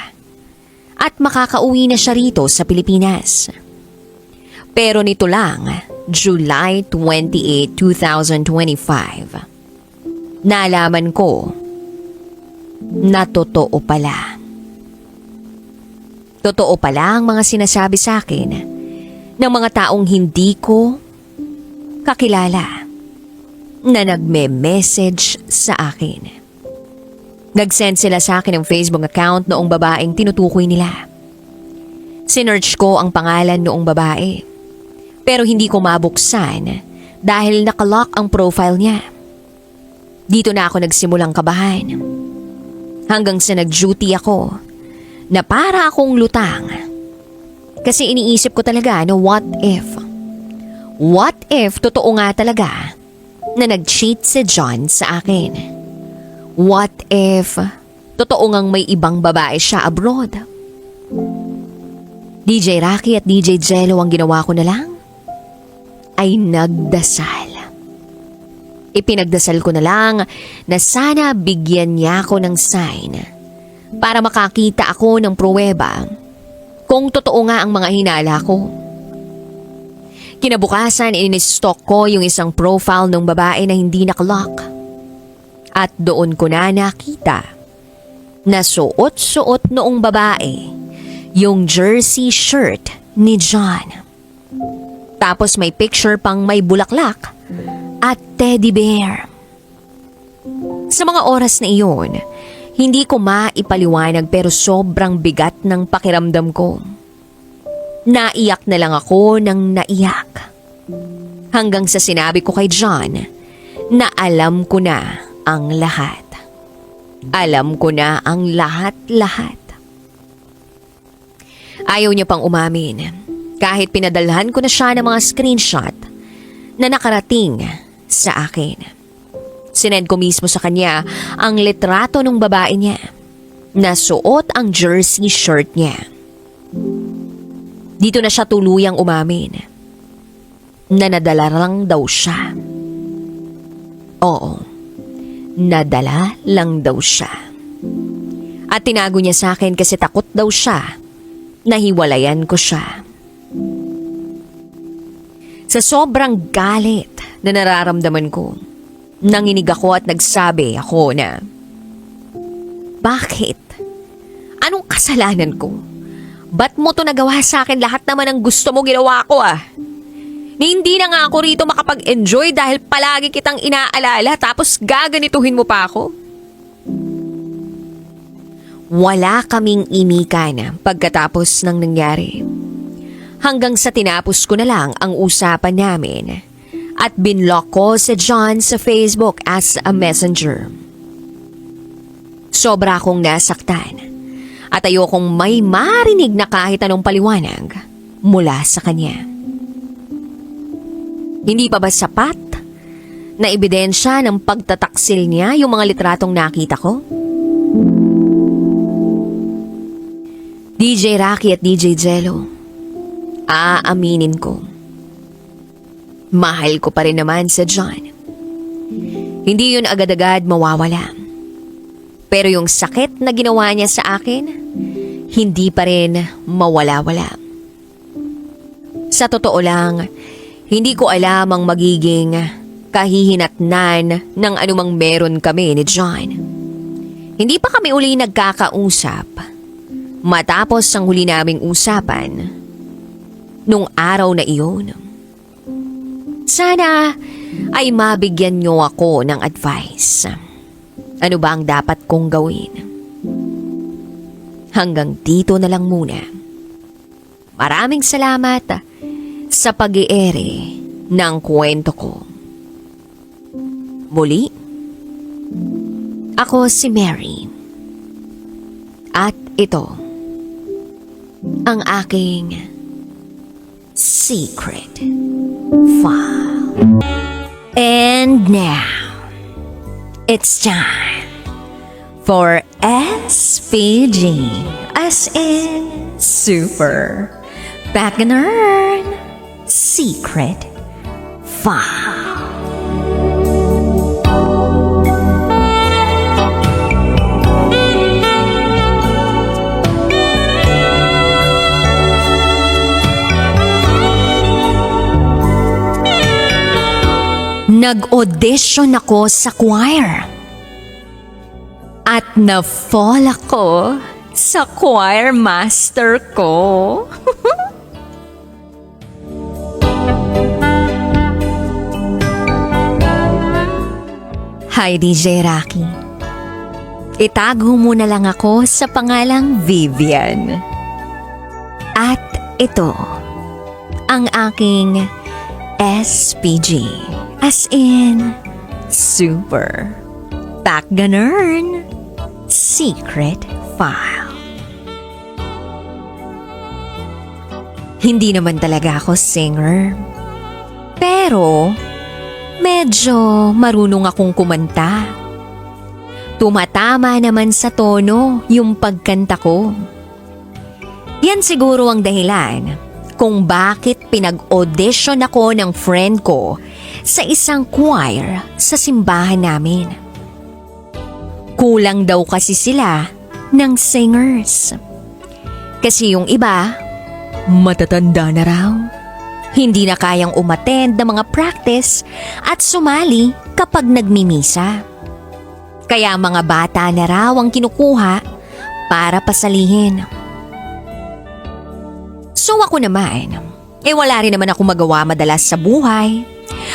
at makakauwi na siya rito sa Pilipinas. Pero nito lang, July 28, 2025, nalaman ko na totoo pala. Totoo pala ang mga sinasabi sa akin ng mga taong hindi ko kakilala na nagme-message sa akin. Nag-send sila sa akin ng Facebook account noong babaeng tinutukoy nila. Sinearch ko ang pangalan noong babae, pero hindi ko mabuksan dahil nakalock ang profile niya. Dito na ako nagsimulang kabahan. Hanggang sa nag-duty ako na para akong lutang. Kasi iniisip ko talaga na what if totoo nga talaga na nag-cheat si John sa akin? What if totoo ngang may ibang babae siya abroad? DJ Rocky at DJ Jello ang ginawa ko na lang ay nagdasal. Ipinagdasal ko na lang na sana bigyan niya ako ng sign para makakita ako ng pruweba kung totoo nga ang mga hinala ko. Kinabukasan, in-stalk ko yung isang profile ng babae na hindi nakalock. At doon ko na nakita na suot-suot noong babae yung jersey shirt ni John. Tapos may picture pang may bulaklak at teddy bear. Sa mga oras na iyon, hindi ko maipaliwanag pero sobrang bigat ng pakiramdam ko. Naiyak na lang ako ng naiyak. Hanggang sa sinabi ko kay John na alam ko na ang lahat. Alam ko na ang lahat-lahat. Ayaw niya pang umamin. Kahit pinadalhan ko na siya ng mga screenshot na nakarating sa akin. Sinend ko mismo sa kanya ang litrato ng babae niya na suot ang jersey shirt niya. Dito na siya tuluyang umamin na nadala lang daw siya. Oo, nadala lang daw siya. At tinago niya sa akin kasi takot daw siya na hiwalayan ko siya. Sa sobrang galit na nararamdaman ko, nanginig ako at nagsabi ako na, bakit? Anong kasalanan ko? Ba't mo to nagawa sa akin? Lahat naman ng gusto mo ginawa ko Ni hindi na nga ako rito makapag-enjoy dahil palagi kitang inaalala tapos gaganituhin mo pa ako. Wala kaming imikan pagkatapos ng nangyari. Hanggang sa tinapos ko na lang ang usapan namin at binlock ko si John sa Facebook as a messenger. Sobra akong nasaktan. At ayokong may marinig na kahit anong paliwanag mula sa kanya. Hindi pa ba sapat na ebidensya ng pagtataksil niya yung mga litratong nakita ko? DJ Rocky at DJ Jello, aaminin ko. mahal ko pa rin naman sa John. Hindi yun agad-agad mawawala. Pero yung sakit na ginawa niya sa akin, hindi pa rin mawala-wala. Sa totoo lang, hindi ko alam ang magiging kahihinatnan ng anumang meron kami ni John. Hindi pa kami uli nagkakausap matapos ang huli naming usapan nung araw na iyon. Sana ay mabigyan niyo ako ng advice. Ano ba ang dapat kong gawin? Hanggang dito na lang muna. Maraming salamat sa pag-iere ng kwento ko. Muli, ako si Mary. At ito, ang aking secret file. And now, it's time for SPG, as in Super Backnerd Secret File. Nag-audition ako sa choir. At na-fall ako sa choir master ko. Hi DJ Rocky. Itago mo na lang ako sa pangalang Vivian. At ito, ang aking SPG. As in, Super Backnerd Secret File. Hindi naman talaga ako singer. Pero, medyo marunong akong kumanta. Tumatama naman sa tono yung pagkanta ko. Yan siguro ang dahilan kung bakit pinag-audition ako ng friend ko sa isang choir sa simbahan namin. Kulang daw kasi sila ng singers. Kasi yung iba, matatanda na raw. Hindi na kayang umattend ng mga practice at sumali kapag nagmimisa. Kaya mga bata na raw ang kinukuha para pasalihin. So ako naman, wala rin naman ako magawa madalas sa buhay.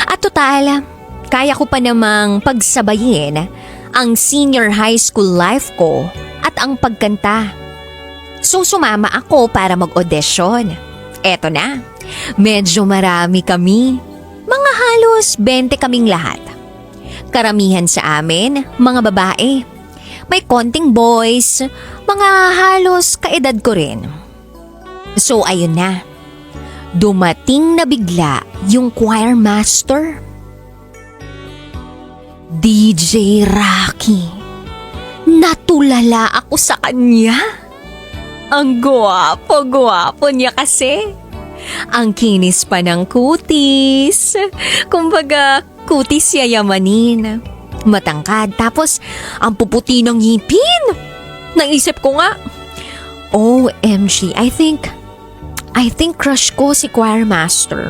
At total, kaya ko pa namang pagsabayin ang senior high school life ko at ang pagkanta. So sumama ako para mag-audition. Eto na, medyo marami kami. Mga halos 20 kaming lahat. Karamihan sa amin, mga babae. May konting boys, mga halos kaedad ko rin. So ayun na, dumating na bigla yung choir master. DJ Rocky. Natulala ako sa kanya. Ang gwapo-gwapo niya kasi. Ang kinis pa ng kutis. Kumbaga, kutis yayamanin. Matangkad, tapos ang puputi ng ngipin. Naisip ko nga, OMG, I think crush ko si choir master.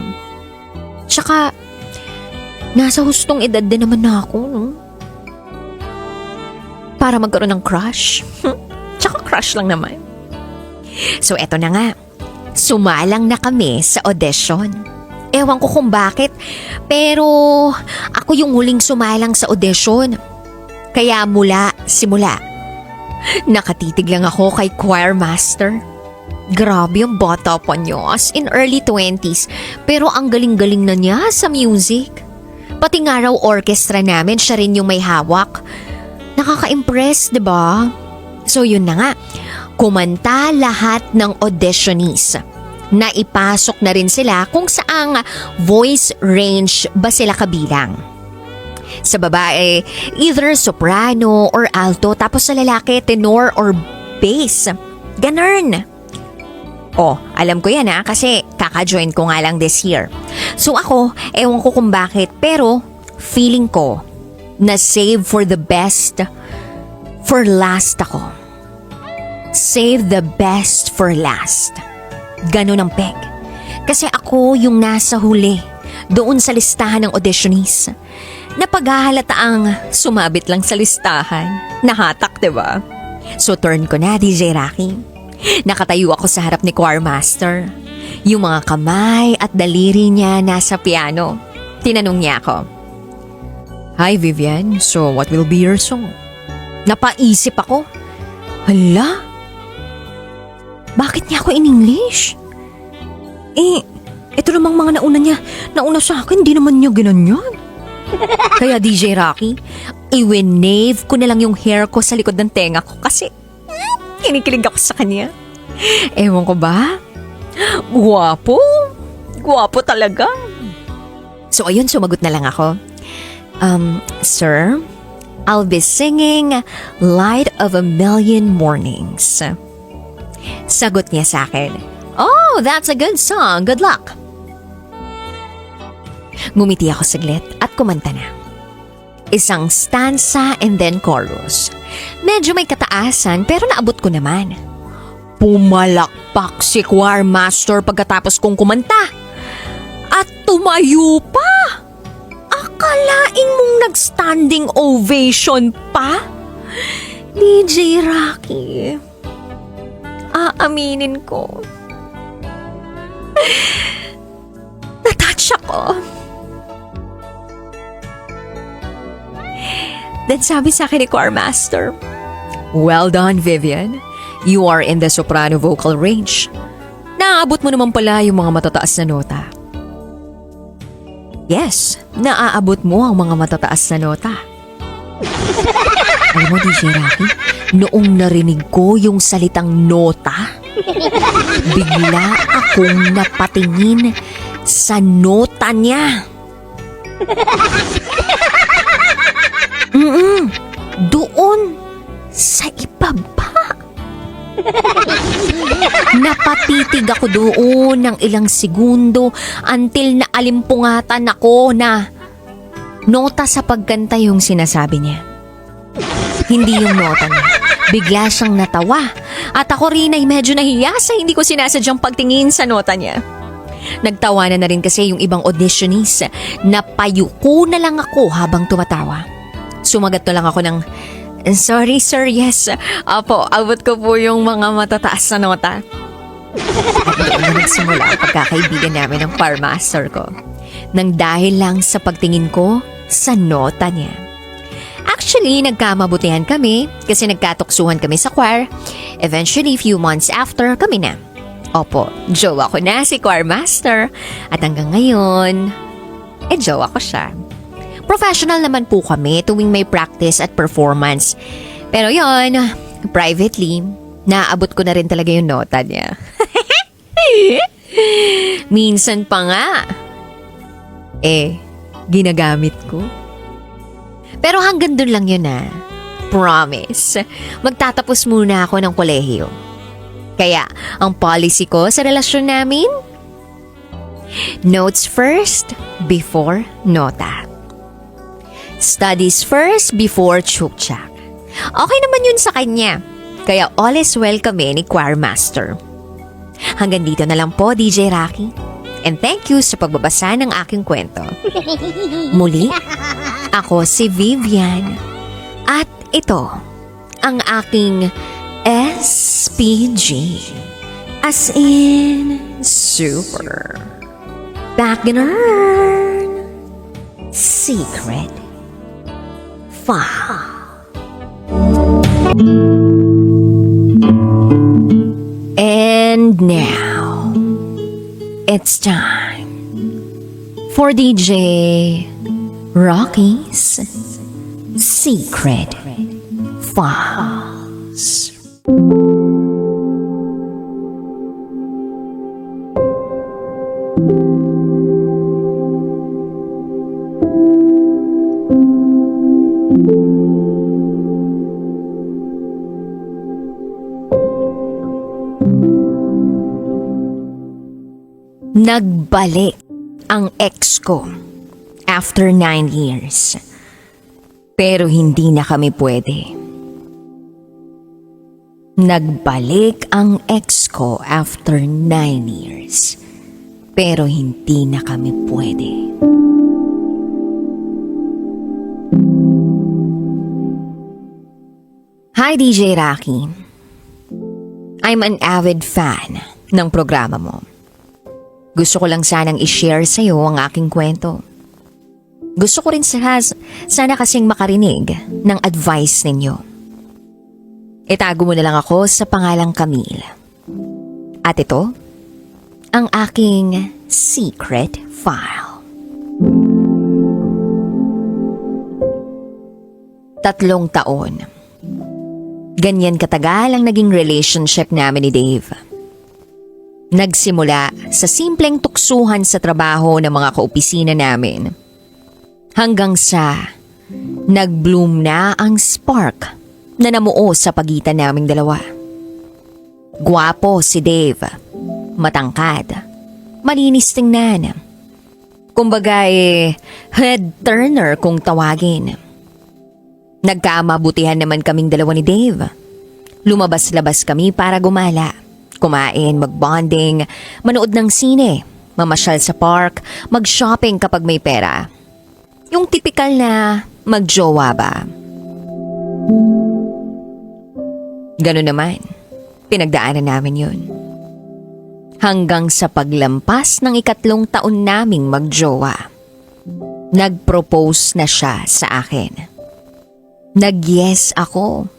Tsaka, nasa hustong edad din naman na ako, no? Para magkaroon ng crush. Tsaka crush lang naman. So, eto na nga. Sumalang na kami sa audition. Ewan ko kung bakit, pero ako yung huling sumalang sa audition. Kaya simula, nakatitig lang ako kay choir master. Grabe yung bata pa niyo, as in early 20s. Pero ang galing-galing na niya sa music. Pati nga raw orchestra namin, siya rin yung may hawak. Nakaka-impress, diba? So yun na nga, kumanta lahat ng auditionees. Naipasok na rin sila kung saang voice range ba sila kabilang. Sa babae, either soprano or alto, tapos sa lalaki, tenor or bass. Ganun. Oh, alam ko yan kasi kaka-join ko nga lang this year. So ako, ewan ko kung bakit, pero feeling ko na save for the best for last ako. Save the best for last. Ganun ang peg. Kasi ako yung nasa huli, doon sa listahan ng auditionees. Na paghahalataang sumabit lang sa listahan. Nahatak, diba? So turn ko na, DJ Rocky. Nakatayo ako sa harap ni choir master. Yung mga kamay at daliri niya nasa piano. Tinanong niya ako, "Hi Vivian, so what will be your song?" Napaisip ako. Hala? Bakit niya ako in English? Ito namang mga nauna sa akin, di naman niya ganyan. Kaya DJ Rocky, i-winave ko na lang yung hair ko sa likod ng tenga ko kasi kinikilig ako sa kanya. Ewan ko ba? Guwapo. Guwapo talaga. So ayun, sumagot na lang ako. Sir, I'll be singing Light of a Million Mornings. Sagot niya sa akin, "Oh, that's a good song. Good luck." Ngumiti ako saglit at kumanta na. Isang stanza and then chorus. Medyo may kataasan pero naabot ko naman. Pumalakpak si choir master pagkatapos kong kumanta. At tumayo pa. Akalain mong nag-standing ovation pa? DJ Rocky, aaminin ko. Natouch ako. Then sabi sa akin ni choir master, "Well done, Vivian. You are in the soprano vocal range. Naaabot mo naman pala yung mga matataas na nota." Yes, naaabot mo ang mga matataas na nota. Alam mo, DJ Rocky, noong narinig ko yung salitang nota, bigla akong napatingin sa nota niya. Doon sa ibaba. Napatitig ako doon ng ilang segundo until naalimpungatan ako na nota sa pagkanta yung sinasabi niya. Hindi yung nota niya. Bigla siyang natawa at ako rin ay medyo nahiya sa hindi ko sinasadyang pagtingin sa nota niya. Nagtawanan na rin kasi yung ibang auditionees. Napayuko na lang ako habang tumatawa. Sumagat na lang ako ng, "Sorry sir, yes. Apo, abot ko po yung mga matataas na nota." At doon na nagsimula ang pagkakaibigan namin ng choir master ko. Nang dahil lang sa pagtingin ko sa nota niya. Actually, nagkamabutihan kami kasi nagkatuksuhan kami sa choir. Eventually, few months after, kami na. Opo, jowa ko na si choir master. At hanggang ngayon, jowa ko siya. Professional naman po kami tuwing may practice at performance. Pero yon, privately, naaabot ko na rin talaga yung nota niya. Minsan pa nga. Ginagamit ko. Pero hanggang dun lang yun Promise. Magtatapos muna ako ng kolehiyo. Kaya, ang policy ko sa relasyon namin, notes first before nota. Studies first before chukchak. Okay naman yun sa kanya. Kaya all is well kami ni choir master. Hanggang dito na lang po, DJ Rocky. And thank you sa pagbabasa ng aking kwento. Muli, ako si Vivian. At ito, ang aking SPG. As in, super. Backgammon. Secret. And now, it's time for DJ Rocky's Secret Files. Nagbalik ang ex ko after 9 years. Pero hindi na kami pwede. Nagbalik ang ex ko after 9 years. Pero hindi na kami pwede. Hi DJ Rocky. I'm an avid fan ng programa mo. Gusto ko lang sanang i-share sa'yo ang aking kwento. Gusto ko rin sana kasing makarinig ng advice ninyo. Itago mo na lang ako sa pangalang Camille. At ito, ang aking secret file. 3 taon. Ganyan katagal ang naging relationship namin ni Dave. Nagsimula sa simpleng tuksuhan sa trabaho ng mga kaopisina namin. Hanggang sa nag-bloom na ang spark na namuo sa pagitan naming dalawa. Gwapo si Dave. Matangkad. Malinis tingnan. Kumbaga head turner kung tawagin. Nagkamabutihan naman kaming dalawa ni Dave. Lumabas-labas kami para gumala. Kumain, mag-bonding, manood ng sine, mamasyal sa park, mag-shopping kapag may pera. Yung tipikal na mag-jowa ba? Ganun naman, pinagdaanan namin yun. Hanggang sa paglampas ng 3 taon naming mag-jowa, nag-propose na siya sa akin. Nag-yes ako.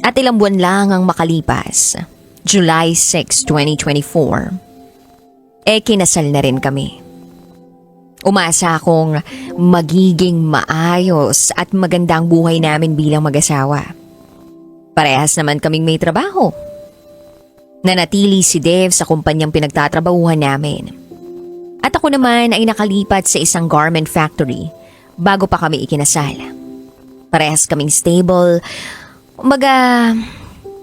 At ilang buwan lang ang makalipas, July 6, 2024, kinasal na rin kami. Umasa akong magiging maayos at magandang buhay namin bilang mag-asawa. Parehas naman kaming may trabaho. Nanatili si Dave sa kumpanyang pinagtatrabahuhan namin. At ako naman ay nakalipat sa isang garment factory bago pa kami ikinasal. Parehas kaming stable. Kumbaga,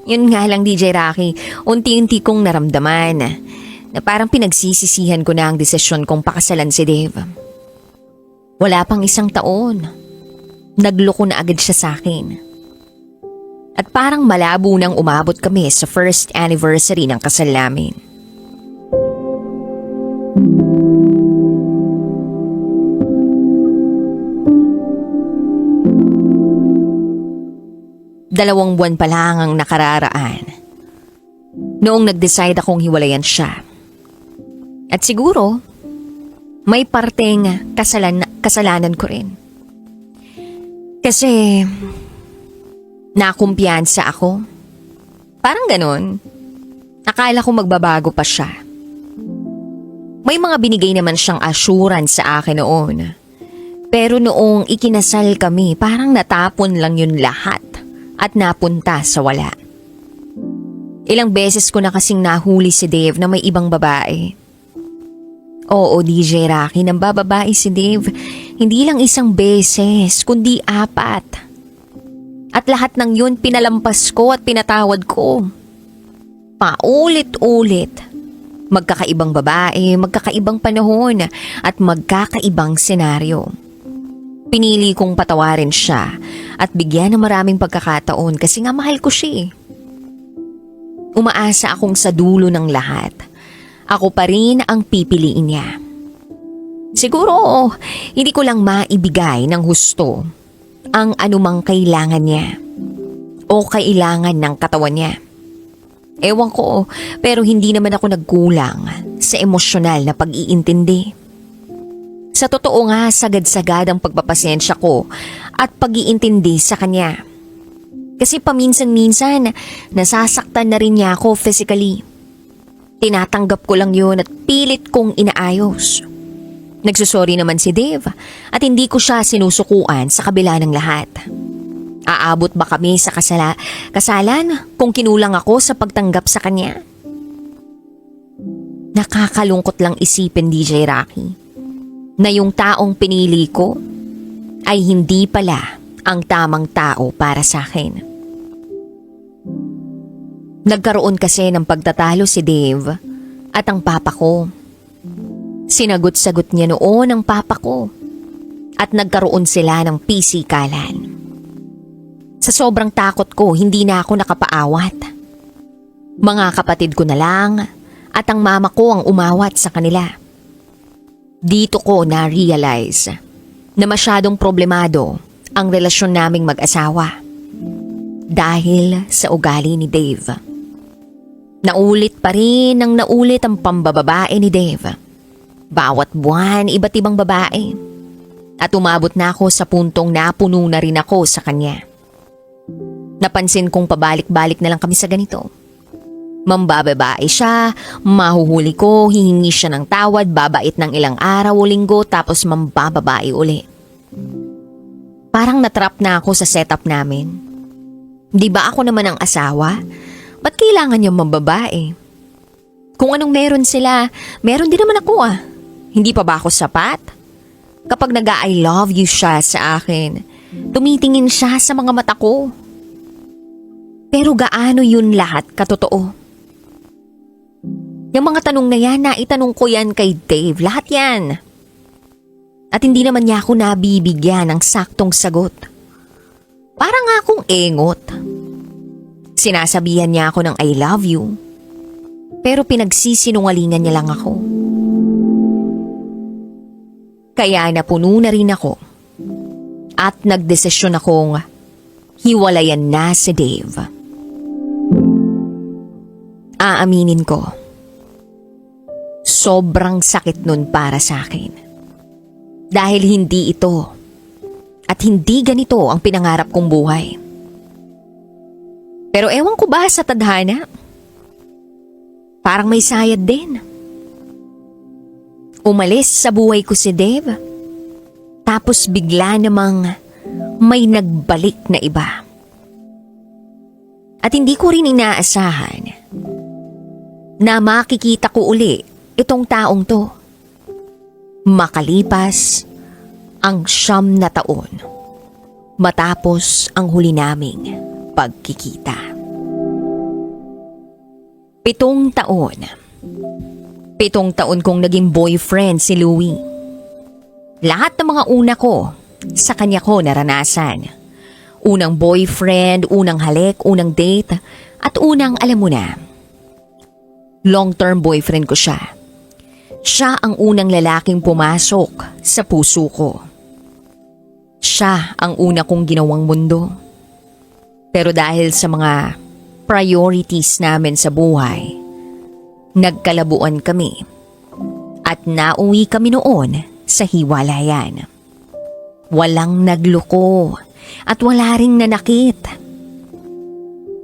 yun nga lang DJ Rocky, unti-unti kong naramdaman na parang pinagsisisihan ko na ang desisyon kong pakasalan si Dave. Wala pang 1 taon. Nagloko na agad siya sa akin. At parang malabo nang umabot kami sa first anniversary ng kasal namin. Dalawang buwan pa lang ang nakararaan noong nag-decide akong hiwalayan siya. At siguro, may parteng kasalanan ko rin. Kasi, nakumpiyansa ako. Parang ganun. Akala ko magbabago pa siya. May mga binigay naman siyang assurance sa akin noon. Pero noong ikinasal kami, parang natapon lang yun lahat. At napunta sa wala. Ilang beses ko na kasing nahuli si Dave na may ibang babae. Oo, DJ Rocky, nang bababae si Dave. Hindi lang 1 beses, kundi 4. At lahat ng yun pinalampas ko at pinatawad ko. Paulit-ulit. Magkakaibang babae, magkakaibang panahon, at magkakaibang senaryo. Pinili kong patawarin siya at bigyan ng maraming pagkakataon kasi nga mahal ko siya. Umaasa akong sa dulo ng lahat, ako pa rin ang pipiliin niya. Siguro, hindi ko lang maibigay ng husto ang anumang kailangan niya o kailangan ng katawan niya. Ewan ko, pero hindi naman ako nagkulang sa emosyonal na pag-iintindi. Sa totoo nga, sagad-sagad ang pagpapasensya ko at pag-iintindi sa kanya. Kasi paminsan-minsan, nasasaktan na rin niya ako physically. Tinatanggap ko lang yun at pilit kong inaayos. Nagsusorry naman si Dave at hindi ko siya sinusukuan sa kabila ng lahat. Aabot ba kami sa kasalan kung kinulang ako sa pagtanggap sa kanya? Nakakalungkot lang isipin, DJ Rocky, na yung taong pinili ko ay hindi pala ang tamang tao para sa akin. Nagkaroon kasi ng pagtatalo si Dave at ang papa ko. Sinagot-sagot niya noon ang papa ko at nagkaroon sila ng pisikalan. Sa sobrang takot ko, hindi na ako nakapaawat. Mga kapatid ko na lang at ang mama ko ang umawat sa kanila. Dito ko na-realize na masyadong problemado ang relasyon naming mag-asawa dahil sa ugali ni Dave. Naulit pa rin ang naulit ang pambababae ni Dave. Bawat buwan, iba't ibang babae. At umabot na ako sa puntong napuno na rin ako sa kanya. Napansin kong pabalik-balik na lang kami sa ganito. Mambababae siya, mahuhuli ko, hihingi siya ng tawad, babait ng ilang araw o linggo, tapos mambababae uli. Parang natrap na ako sa setup namin. Di ba ako naman ang asawa? Ba't kailangan niyang mambabae? Kung anong meron sila, meron din naman ako ah. Hindi pa ba ako sapat? Kapag nag-I love you siya sa akin, tumitingin siya sa mga mata ko. Pero gaano yun lahat katotoo? Yung mga tanong na yan, naitanong ko yan kay Dave. Lahat yan. At hindi naman niya ako nabibigyan ng saktong sagot. Parang nga akong engot. Sinasabihan niya ako ng I love you. Pero pinagsisinungalingan niya lang ako. Kaya napuno na rin ako. At nagdesisyon akong hiwalayan na si Dave. Aaminin ko. Sobrang sakit nun para sa akin. Dahil hindi ito at hindi ganito ang pinangarap kong buhay. Pero ewan ko ba sa tadhana? Parang may sayad din. Umalis sa buhay ko si Dave. Tapos bigla namang may nagbalik na iba. At hindi ko rin inaasahan na makikita ko uli itong taong to. Makalipas ang 9 na taon matapos ang huli naming pagkikita. 7 taon. 7 taon kong naging boyfriend si Louie. Lahat ng mga una ko, sa kanya ko naranasan. Unang boyfriend, unang halik, unang date, at unang alam mo na. Long-term boyfriend ko siya. Siya ang unang lalaking pumasok sa puso ko. Siya ang una kong ginawang mundo. Pero dahil sa mga priorities namin sa buhay, nagkalabuan kami at nauwi kami noon sa hiwalayan. Walang nagloko at wala ring nanakit.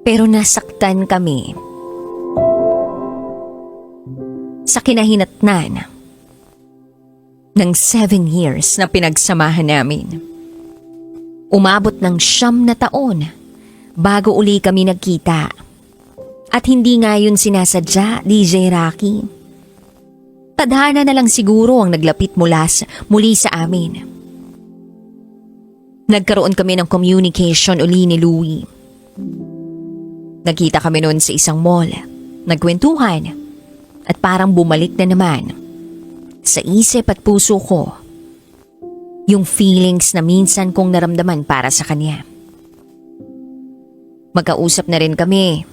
Pero nasaktan kami sa kinahinatnan ng 7 years na pinagsamahan namin. Umabot ng 9 na taon bago uli kami nagkita. At hindi nga yun sinasadya, DJ Rocky. Tadhana na lang siguro ang naglapit muli sa amin. Nagkaroon kami ng communication uli ni Louie. Nagkita kami noon sa isang mall. Nagkwentuhan. At parang bumalik na naman sa isip at puso ko yung feelings na minsan kong naramdaman para sa kanya. Magkausap na rin kami.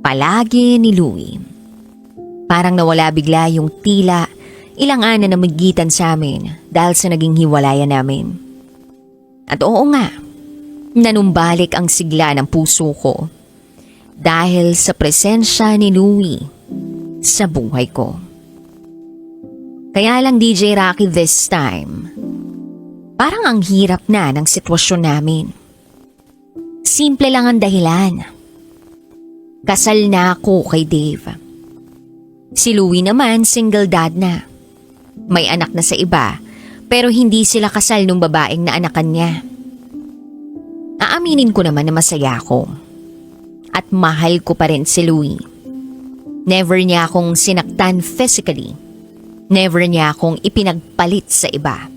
Palagi ni Louie. Parang nawala bigla yung tila ilang ana na magitan sa amin dahil sa naging hiwalayan namin. At oo nga, nanumbalik ang sigla ng puso ko dahil sa presensya ni Louie sa buhay ko. Kaya lang DJ Rocky this time, parang ang hirap na ng sitwasyon namin. Simple lang ang dahilan. Kasal na ako kay Dave. Si Louie naman single dad na. May anak na sa iba pero hindi sila kasal nung babaeng naanakan niya. Aaminin ko naman na masaya ako. At mahal ko pa rin si Louie. Never niya akong sinaktan physically. Never niya akong ipinagpalit sa iba.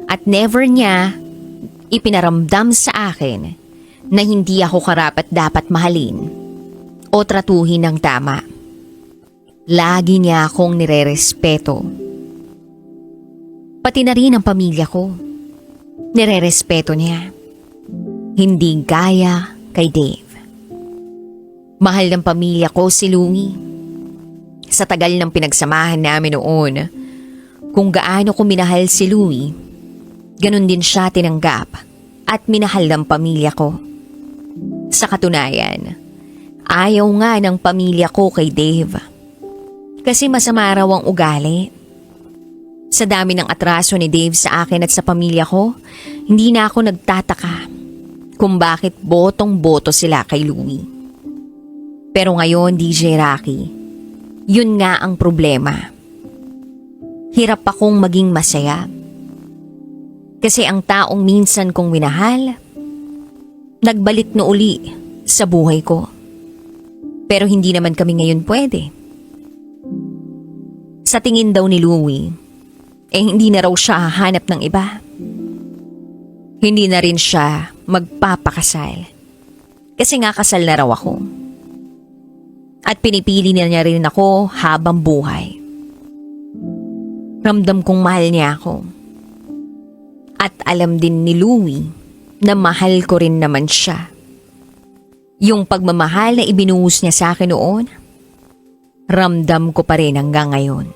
At never niya ipinaramdam sa akin na hindi ako karapat dapat mahalin o tratuhin ng tama. Lagi niya akong nirerespeto. Pati na rin ang pamilya ko. Nirerespeto niya. Hindi gaya kay Dave. Mahal ng pamilya ko si Louie. Sa tagal ng pinagsamahan namin noon, kung gaano ko minahal si Louie, ganun din siya tinanggap at minahal ng pamilya ko. Sa katunayan, ayaw nga ng pamilya ko kay Dave. Kasi masama raw ang ugali. Sa dami ng atraso ni Dave sa akin at sa pamilya ko, hindi na ako nagtataka kung bakit botong-boto sila kay Louie. Pero ngayon, DJ Rocky, yun nga ang problema. Hirap akong maging masaya. Kasi ang taong minsan kong minahal, nagbalik na uli sa buhay ko. Pero hindi naman kami ngayon pwede. Sa tingin daw ni Louie, hindi na raw siya hahanap ng iba. Hindi na rin siya magpapakasal. Kasi nga kasal na raw ako. At pinipili niya rin ako habang buhay. Ramdam kong mahal niya ako. At alam din ni Louie na mahal ko rin naman siya. Yung pagmamahal na ibinuhos niya sa akin noon, ramdam ko pa rin hanggang ngayon.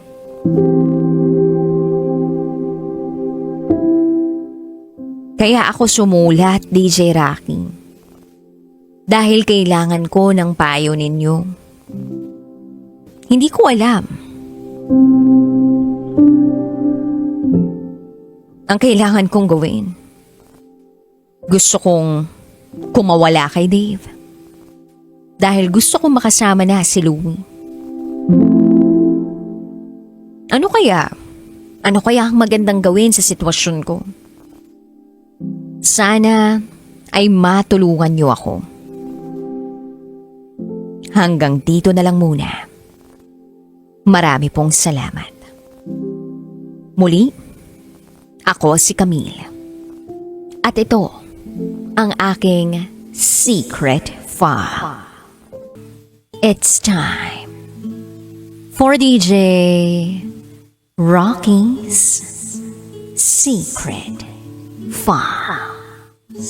Kaya ako sumulat, DJ Rocky. Dahil kailangan ko ng payo ninyo. Hindi ko alam. Ang kailangan kong gawin. Gusto kong kumawala kay Dave. Dahil gusto kong makasama na si Louie. Ano kaya? Ano kaya ang magandang gawin sa sitwasyon ko? Sana ay matulungan niyo ako. Hanggang dito na lang muna. Marami pong salamat. Muli, ako si Camille. At ito ang aking secret file. It's time for DJ Rocky's Secret Files.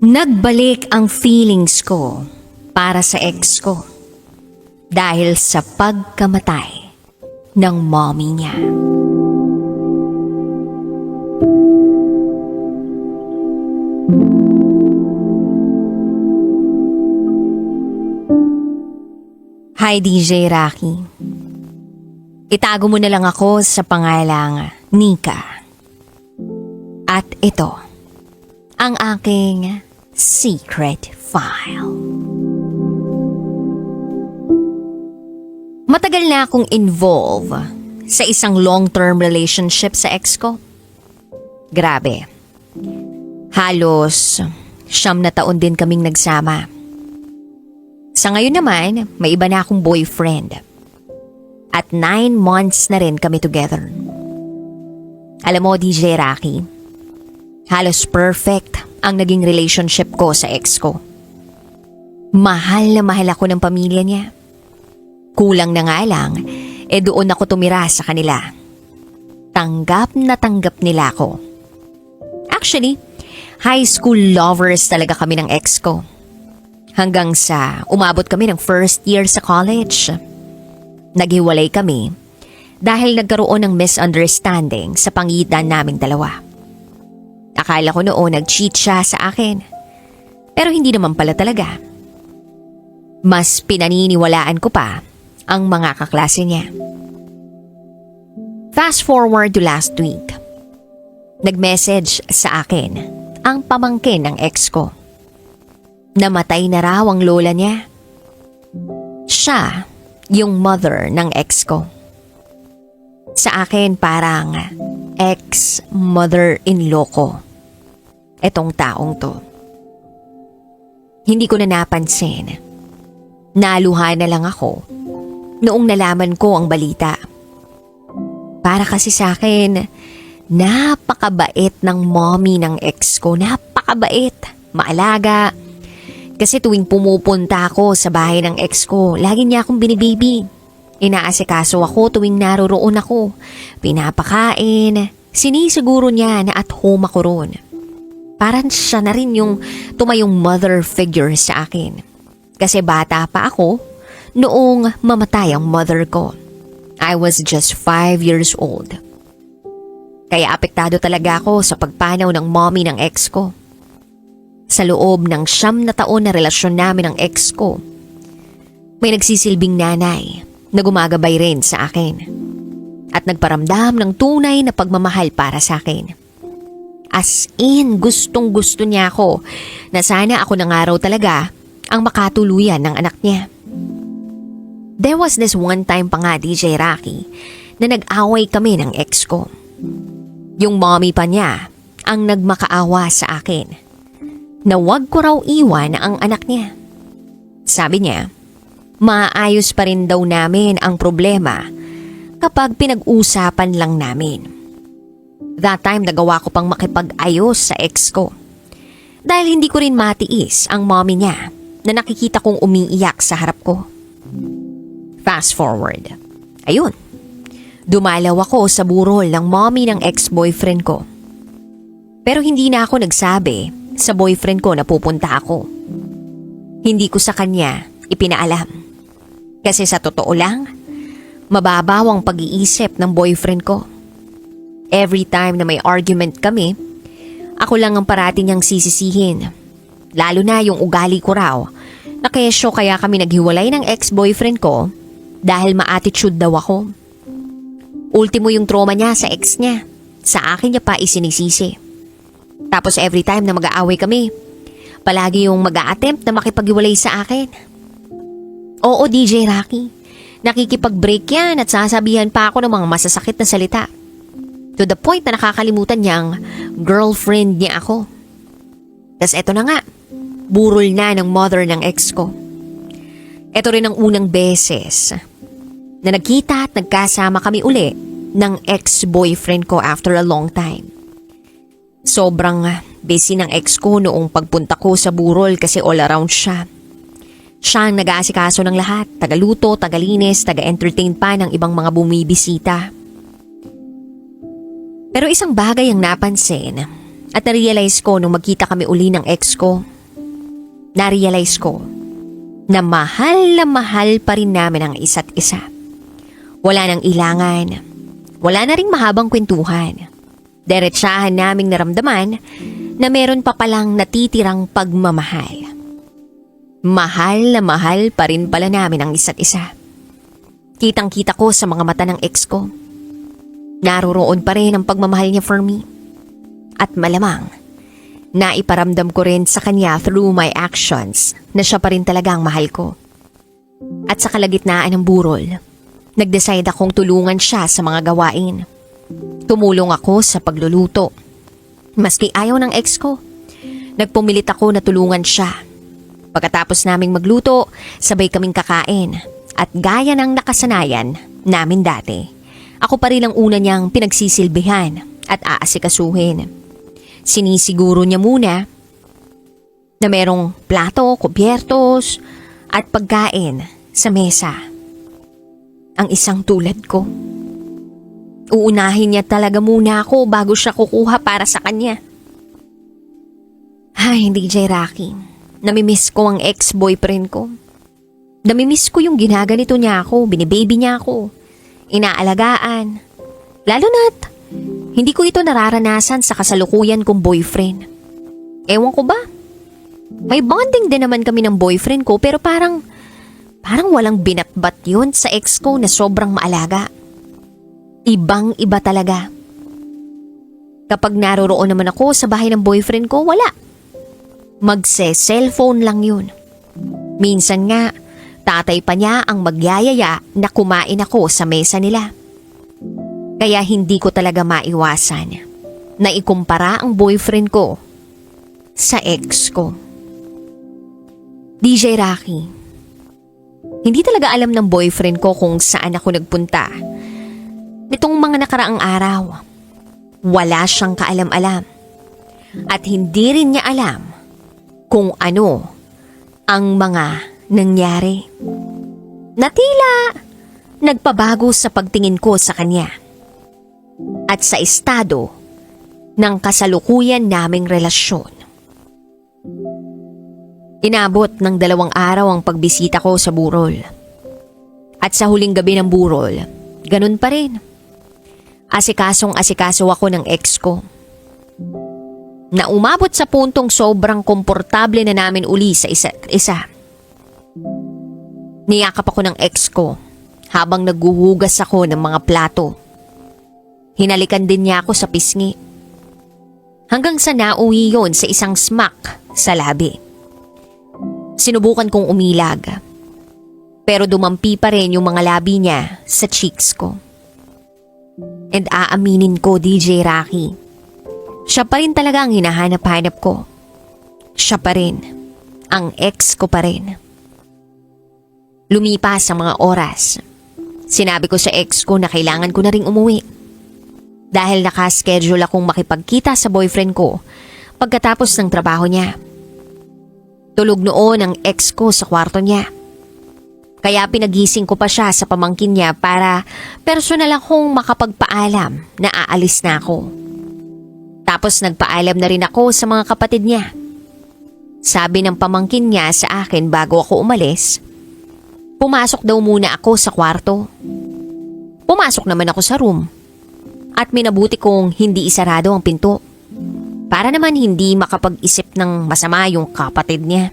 Nagbalik ang feelings ko para sa ex ko dahil sa pagkamatay ng mommy niya. Hi DJ Rocky. Itago mo na lang ako sa pangalang Nika. At ito ang aking secret file. Matagal na akong involved sa isang long-term relationship sa ex ko. Grabe. Halos 9 na taon din kaming nagsama. Sa ngayon naman, may iba na akong boyfriend. At 9 months na rin kami together. Alam mo, DJ Rocky, halos perfect ang naging relationship ko sa ex ko. Mahal na mahal ako ng pamilya niya. Kulang na nga lang, doon ako tumira sa kanila. Tanggap na tanggap nila ako. Actually, high school lovers talaga kami ng ex ko. Hanggang sa umabot kami ng first year sa college. Naghiwalay kami dahil nagkaroon ng misunderstanding sa pagitan naming dalawa. Akala ko noon nag-cheat siya sa akin. Pero hindi naman pala talaga. Mas pinaniniwalaan ko pa ang mga kaklase niya. Fast forward to last week. Nag-message sa akin ang pamangkin ng ex ko. Namatay na raw ang lola niya. Siya yung mother ng ex ko. Sa akin parang ex-mother-in-law ko. Etong taong to. Hindi ko na napansin. Naluha na lang ako noong nalaman ko ang balita. Para kasi sa akin, napakabait ng mommy ng ex ko. Napakabait, maalaga. Kasi tuwing pumupunta ako sa bahay ng ex ko, lagi niya akong binibibi. Inaasikaso ako tuwing naroroon ako. Pinapakain. Sinisiguro niya na at home ako roon. Parang siya na rin yung tumayong mother figure sa akin. Kasi bata pa ako noong mamatay ang mother ko. I was just 5 years old. Kaya apektado talaga ako sa pagpanaw ng mommy ng ex ko. Sa loob ng 9 na taon na relasyon namin ng ex ko, may nagsisilbing nanay na gumagabay rin sa akin at nagparamdam ng tunay na pagmamahal para sa akin. As in, gustong gusto niya ako na sana ako na nga raw talaga ang makatuluyan ng anak niya. There was this one time pa nga, DJ Rocky, na nag-away kami ng ex ko. Yung mommy pa niya ang nagmakaawa sa akin na wag ko raw iwan ang anak niya. Sabi niya, maayos pa rin daw namin ang problema kapag pinag-usapan lang namin. That time nagawa ko pang makipag-ayos sa ex ko. Dahil hindi ko rin matiis ang mommy niya na nakikita kong umiiyak sa harap ko. Fast forward. Ayun. Dumalaw ako sa burol ng mommy ng ex-boyfriend ko. Pero hindi na ako nagsabi sa boyfriend ko na pupunta ako. Hindi ko sa kanya ipinaalam. Kasi sa totoo lang, mababaw ang pag-iisip ng boyfriend ko. Every time na may argument kami, ako lang ang parati niyang sisisihin. Lalo na yung ugali ko raw, na kesyo kaya kami naghiwalay ng ex-boyfriend ko dahil ma-attitude daw ako. Ultimo yung trauma niya sa ex niya, sa akin niya pa isinisisi. Tapos every time na mag-aaway kami, palagi yung mag-a-attempt na makipaghiwalay sa akin. Oo, DJ Rocky, nakikipag-break yan at sasabihan pa ako ng mga masasakit na salita. To the point na nakakalimutan niyang girlfriend niya ako. Tas eto na nga, burol na ng mother ng ex ko. Eto rin ang unang beses na nagkita at nagkasama kami uli ng ex-boyfriend ko after a long time. Sobrang busy ng ex ko noong pagpunta ko sa burol kasi all around siya. Siya ang nag-aasikaso ng lahat, tagaluto, tagalinis, taga-entertain pa ng ibang mga bumibisita. Pero isang bagay ang napansin at narealize ko nung magkita kami uli ng ex ko. Narealize ko na mahal pa rin namin ang isa't isa. Wala nang ilangan, wala na ring mahabang kwentuhan. Diretsahan naming naramdaman na meron pa palang natitirang pagmamahal. Mahal na mahal pa rin pala namin ang isa't isa. Kitang-kita ko sa mga mata ng ex ko. Naroroon pa rin ang pagmamahal niya for me. At malamang, naiparamdam ko rin sa kanya through my actions na siya pa rin talaga ang mahal ko. At sa kalagitnaan ng burol, nag-decide akong tulungan siya sa mga gawain. Tumulong ako sa pagluluto. Maski ayaw ng ex ko, nagpumilit ako na tulungan siya. Pagkatapos naming magluto, sabay kaming kakain. At gaya ng nakasanayan namin dati, ako pa rin ang una niyang pinagsisilbihan at aasikasuhin. Sinisiguro niya muna na merong plato, kubyertos at pagkain sa mesa. Ang isang tulad ko. Uunahin niya talaga muna ako bago siya kukuha para sa kanya. Ay, DJ Rocky, namimiss ko ang ex-boyfriend ko. Namimiss ko yung ginaganito niya ako, binibaby niya ako, inaalagaan. Lalo na't hindi ko ito nararanasan sa kasalukuyan kong boyfriend. Ewan ko ba? May bonding din naman kami ng boyfriend ko pero parang walang binatbat yun sa ex ko na sobrang maalaga. Ibang-iba talaga. Kapag naroroon naman ako sa bahay ng boyfriend ko, wala. Magse-cellphone lang yun. Minsan nga, tatay pa niya ang magyayaya na kumain ako sa mesa nila. Kaya hindi ko talaga maiwasan na ikumpara ang boyfriend ko sa ex ko. DJ Rocky, hindi talaga alam ng boyfriend ko kung saan ako nagpunta. Nitong mga nakaraang araw, wala siyang kaalam-alam. At hindi rin niya alam kung ano ang mga nangyari. Na tila nagpabago sa pagtingin ko sa kanya at sa estado ng kasalukuyan naming relasyon. Inabot ng 2 araw ang pagbisita ko sa burol. At sa huling gabi ng burol, ganun pa rin. Asikasong-asikaso ako ng ex ko. Na umabot sa puntong sobrang komportable na namin uli sa isa't isa. Niyakap ako ng ex ko habang naghuhugas ako ng mga plato. Hinalikan din niya ako sa pisngi. Hanggang sa nauwi yon sa isang smack sa labi. Sinubukan kong umilag. Pero dumampi pa rin yung mga labi niya sa cheeks ko. And aaminin ko, DJ Rocky, siya pa rin talaga ang hinahanap-hanap ko. Siya pa rin. Ang ex ko pa rin. Lumipas ang mga oras. Sinabi ko sa ex ko na kailangan ko na ring umuwi. Dahil nakaschedule akong makipagkita sa boyfriend ko pagkatapos ng trabaho niya. Tulog noon ang ex ko sa kwarto niya. Kaya pinagising ko pa siya sa pamangkin niya para personal akong makapagpaalam na aalis na ako. Tapos nagpaalam na rin ako sa mga kapatid niya. Sabi ng pamangkin niya sa akin bago ako umalis, pumasok daw muna ako sa kwarto. Pumasok naman ako sa room at minabuti kong hindi isarado ang pinto para naman hindi makapag-isip ng masama yung kapatid niya.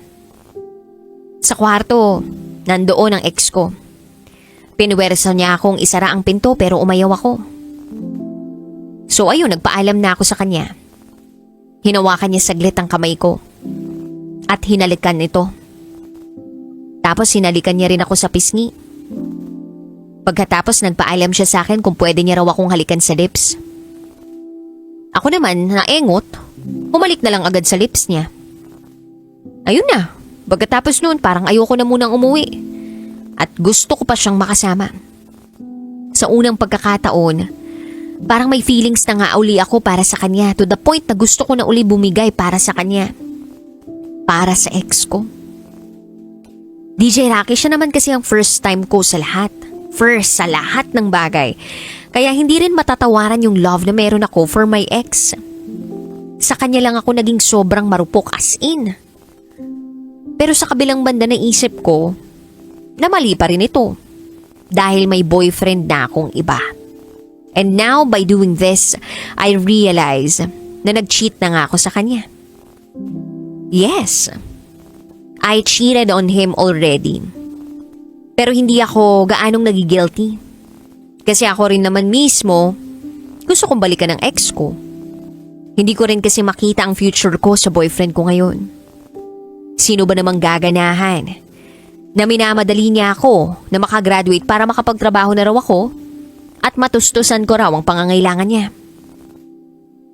Sa kwarto, nandoon ang ex ko. Pinuwersa niya akong isara ang pinto pero umayaw ako. So ayun, nagpaalam na ako sa kanya. Hinawakan niya saglit ang kamay ko at hinalikan ito. Tapos hinalikan niya rin ako sa pisngi. Pagkatapos nagpaalam siya sa akin kung pwede niya raw akong halikan sa lips. Ako naman, naengot, humalik na lang agad sa lips niya. Ayun na, pagkatapos noon parang ayoko na munang umuwi. At gusto ko pa siyang makasama. Sa unang pagkakataon, parang may feelings na nga uli ako para sa kanya to the point na gusto ko na uli bumigay para sa kanya. Para sa ex ko. DJ Rocky, siya naman kasi ang first time ko sa lahat. First sa lahat ng bagay. Kaya hindi rin matatawaran yung love na meron ako for my ex. Sa kanya lang ako naging sobrang marupok as in. Pero sa kabilang banda na isip ko, na mali pa rin ito. Dahil may boyfriend na akong iba. And now by doing this, I realize na nag-cheat na nga ako sa kanya. Yes, I cheated on him already. Pero hindi ako gaanong nagigilty. Kasi ako rin naman mismo, gusto kong balikan ng ex ko. Hindi ko rin kasi makita ang future ko sa boyfriend ko ngayon. Sino ba namang gaganahan na minamadali niya ako na makagraduate para makapagtrabaho na raw ako at matustusan ko raw ang pangangailangan niya.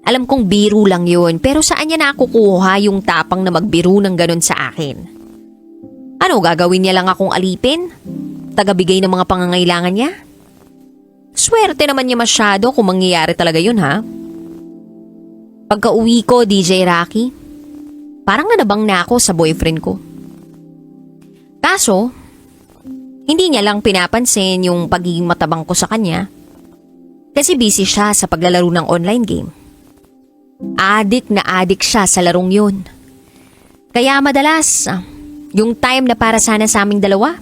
Alam kong biro lang yun, pero saan niya nakukuha yung tapang na magbiro ng ganun sa akin? Ano, gagawin niya lang akong alipin? Tagabigay ng mga pangangailangan niya? Swerte naman niya masyado kung mangyayari talaga yun, ha? Pagka-uwi ko, DJ Rocky, parang nanabang na ako sa boyfriend ko. Kaso, hindi niya lang pinapansin yung pagiging matabang ko sa kanya kasi busy siya sa paglalaro ng online game. Adik na adik siya sa larong yun. Kaya madalas, yung time na para sana sa aming dalawa,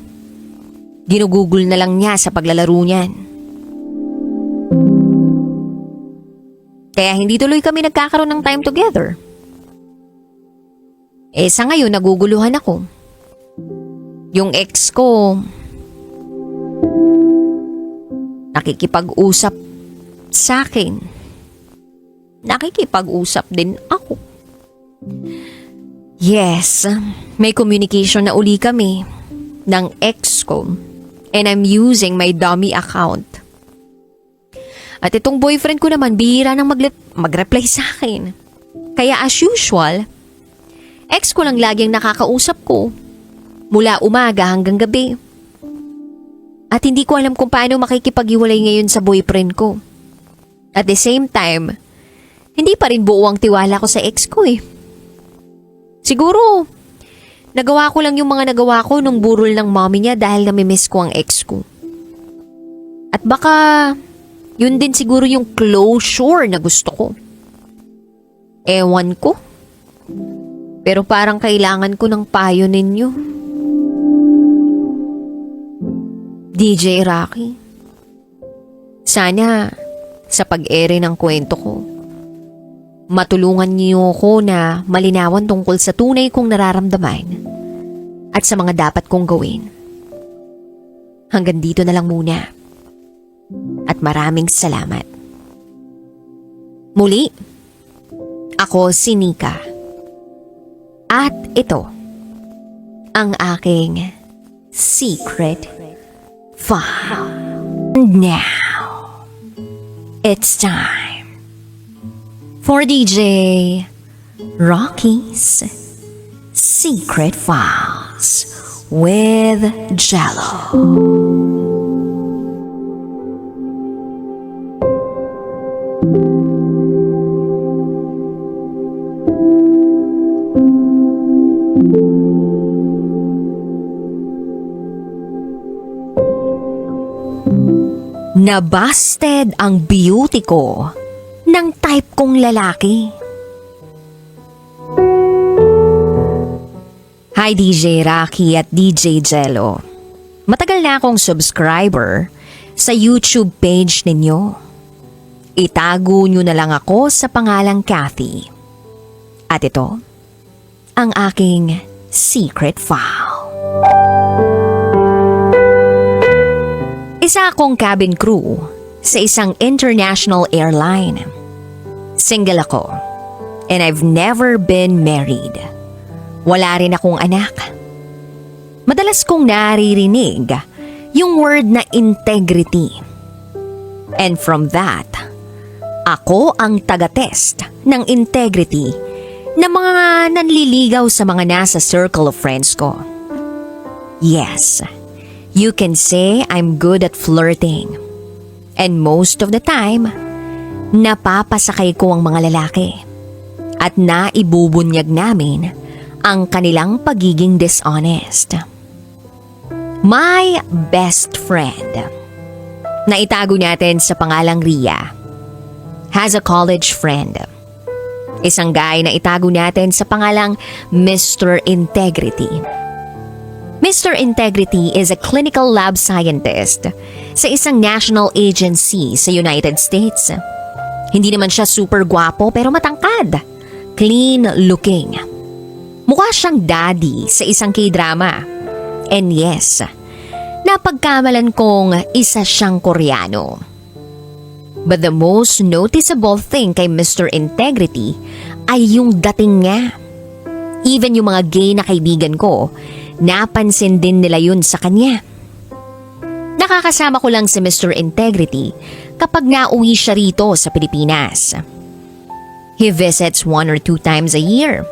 ginugugol na lang niya sa paglalaro niyan. Kaya hindi tuloy kami nagkakaroon ng time together. Sa ngayon naguguluhan ako. Yung ex ko, nakikipag-usap sa akin. Nakikipag-usap din ako. Yes, may communication na uli kami ng ex ko and I'm using my dummy account. At itong boyfriend ko naman bihira nang mag-reply sa akin. Kaya as usual, ex ko lang laging nakakausap ko Mula umaga hanggang gabi. At hindi ko alam kung paano makikipag-iwalay ngayon sa boyfriend ko. At the same time, hindi pa rin buo ang tiwala ko sa ex ko eh. Siguro, nagawa ko lang yung mga nagawa ko nung burol ng mommy niya dahil namimiss ko ang ex ko. At baka, yun din siguro yung closure na gusto ko. Ewan ko. Pero parang kailangan ko ng payo ninyo. DJ Rocky, sana sa pag-ere ng kwento ko, matulungan niyo ko na malinawan tungkol sa tunay kong nararamdaman at sa mga dapat kong gawin. Hanggang dito na lang muna. At maraming salamat. Muli, ako si Nika. At ito, ang aking secret file. And now, it's time for DJ Rocky's Secret Files with Jello. Nabasted ang beauty ko ng type kong lalaki. Hi DJ Rocky at DJ Jello. Matagal na akong subscriber sa YouTube page ninyo. Itago nyo na lang ako sa pangalang Kathy. At ito, ang aking secret file. Isa akong cabin crew sa isang international airline. Single ako, and I've never been married. Wala rin akong anak. Madalas kong naririnig yung word na integrity. And from that, ako ang taga-test ng integrity ng mga nanliligaw sa mga nasa circle of friends ko. Yes, you can say I'm good at flirting. And most of the time, napapasakay ko ang mga lalaki. At naibubunyag namin ang kanilang pagiging dishonest. My best friend, na itago natin sa pangalang Ria, has a college friend. Isang guy na itago natin sa pangalang Mr. Integrity. Mr. Integrity is a clinical lab scientist sa isang national agency sa United States. Hindi naman siya super gwapo pero matangkad. Clean looking. Mukha siyang daddy sa isang K-drama. And yes, napagkamalan kong isa siyang Koreano. But the most noticeable thing kay Mr. Integrity ay yung dating niya. Even yung mga gay na kaibigan ko, napansin din nila yun sa kanya. Nakakasama ko lang si Mr. Integrity kapag nauwi siya rito sa Pilipinas. He visits 1 or 2 times a year.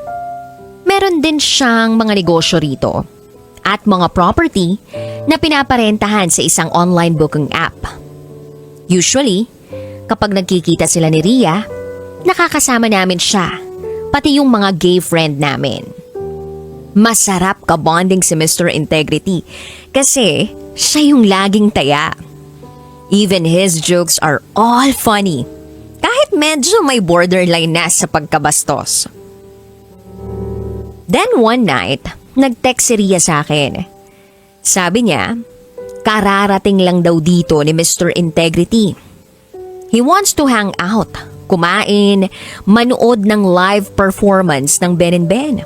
Meron din siyang mga negosyo rito at mga property na pinaparentahan sa isang online booking app. Usually, kapag nagkikita sila ni Ria, nakakasama namin siya, pati yung mga gay friend namin. Masarap ka-bonding si Mr. Integrity kasi siya yung laging taya. Even his jokes are all funny, kahit medyo may borderline na sa pagkabastos. Then one night, nag-text si Ria sa akin. Sabi niya, kararating lang daw dito ni Mr. Integrity. He wants to hang out, kumain, manood ng live performance ng Ben & Ben.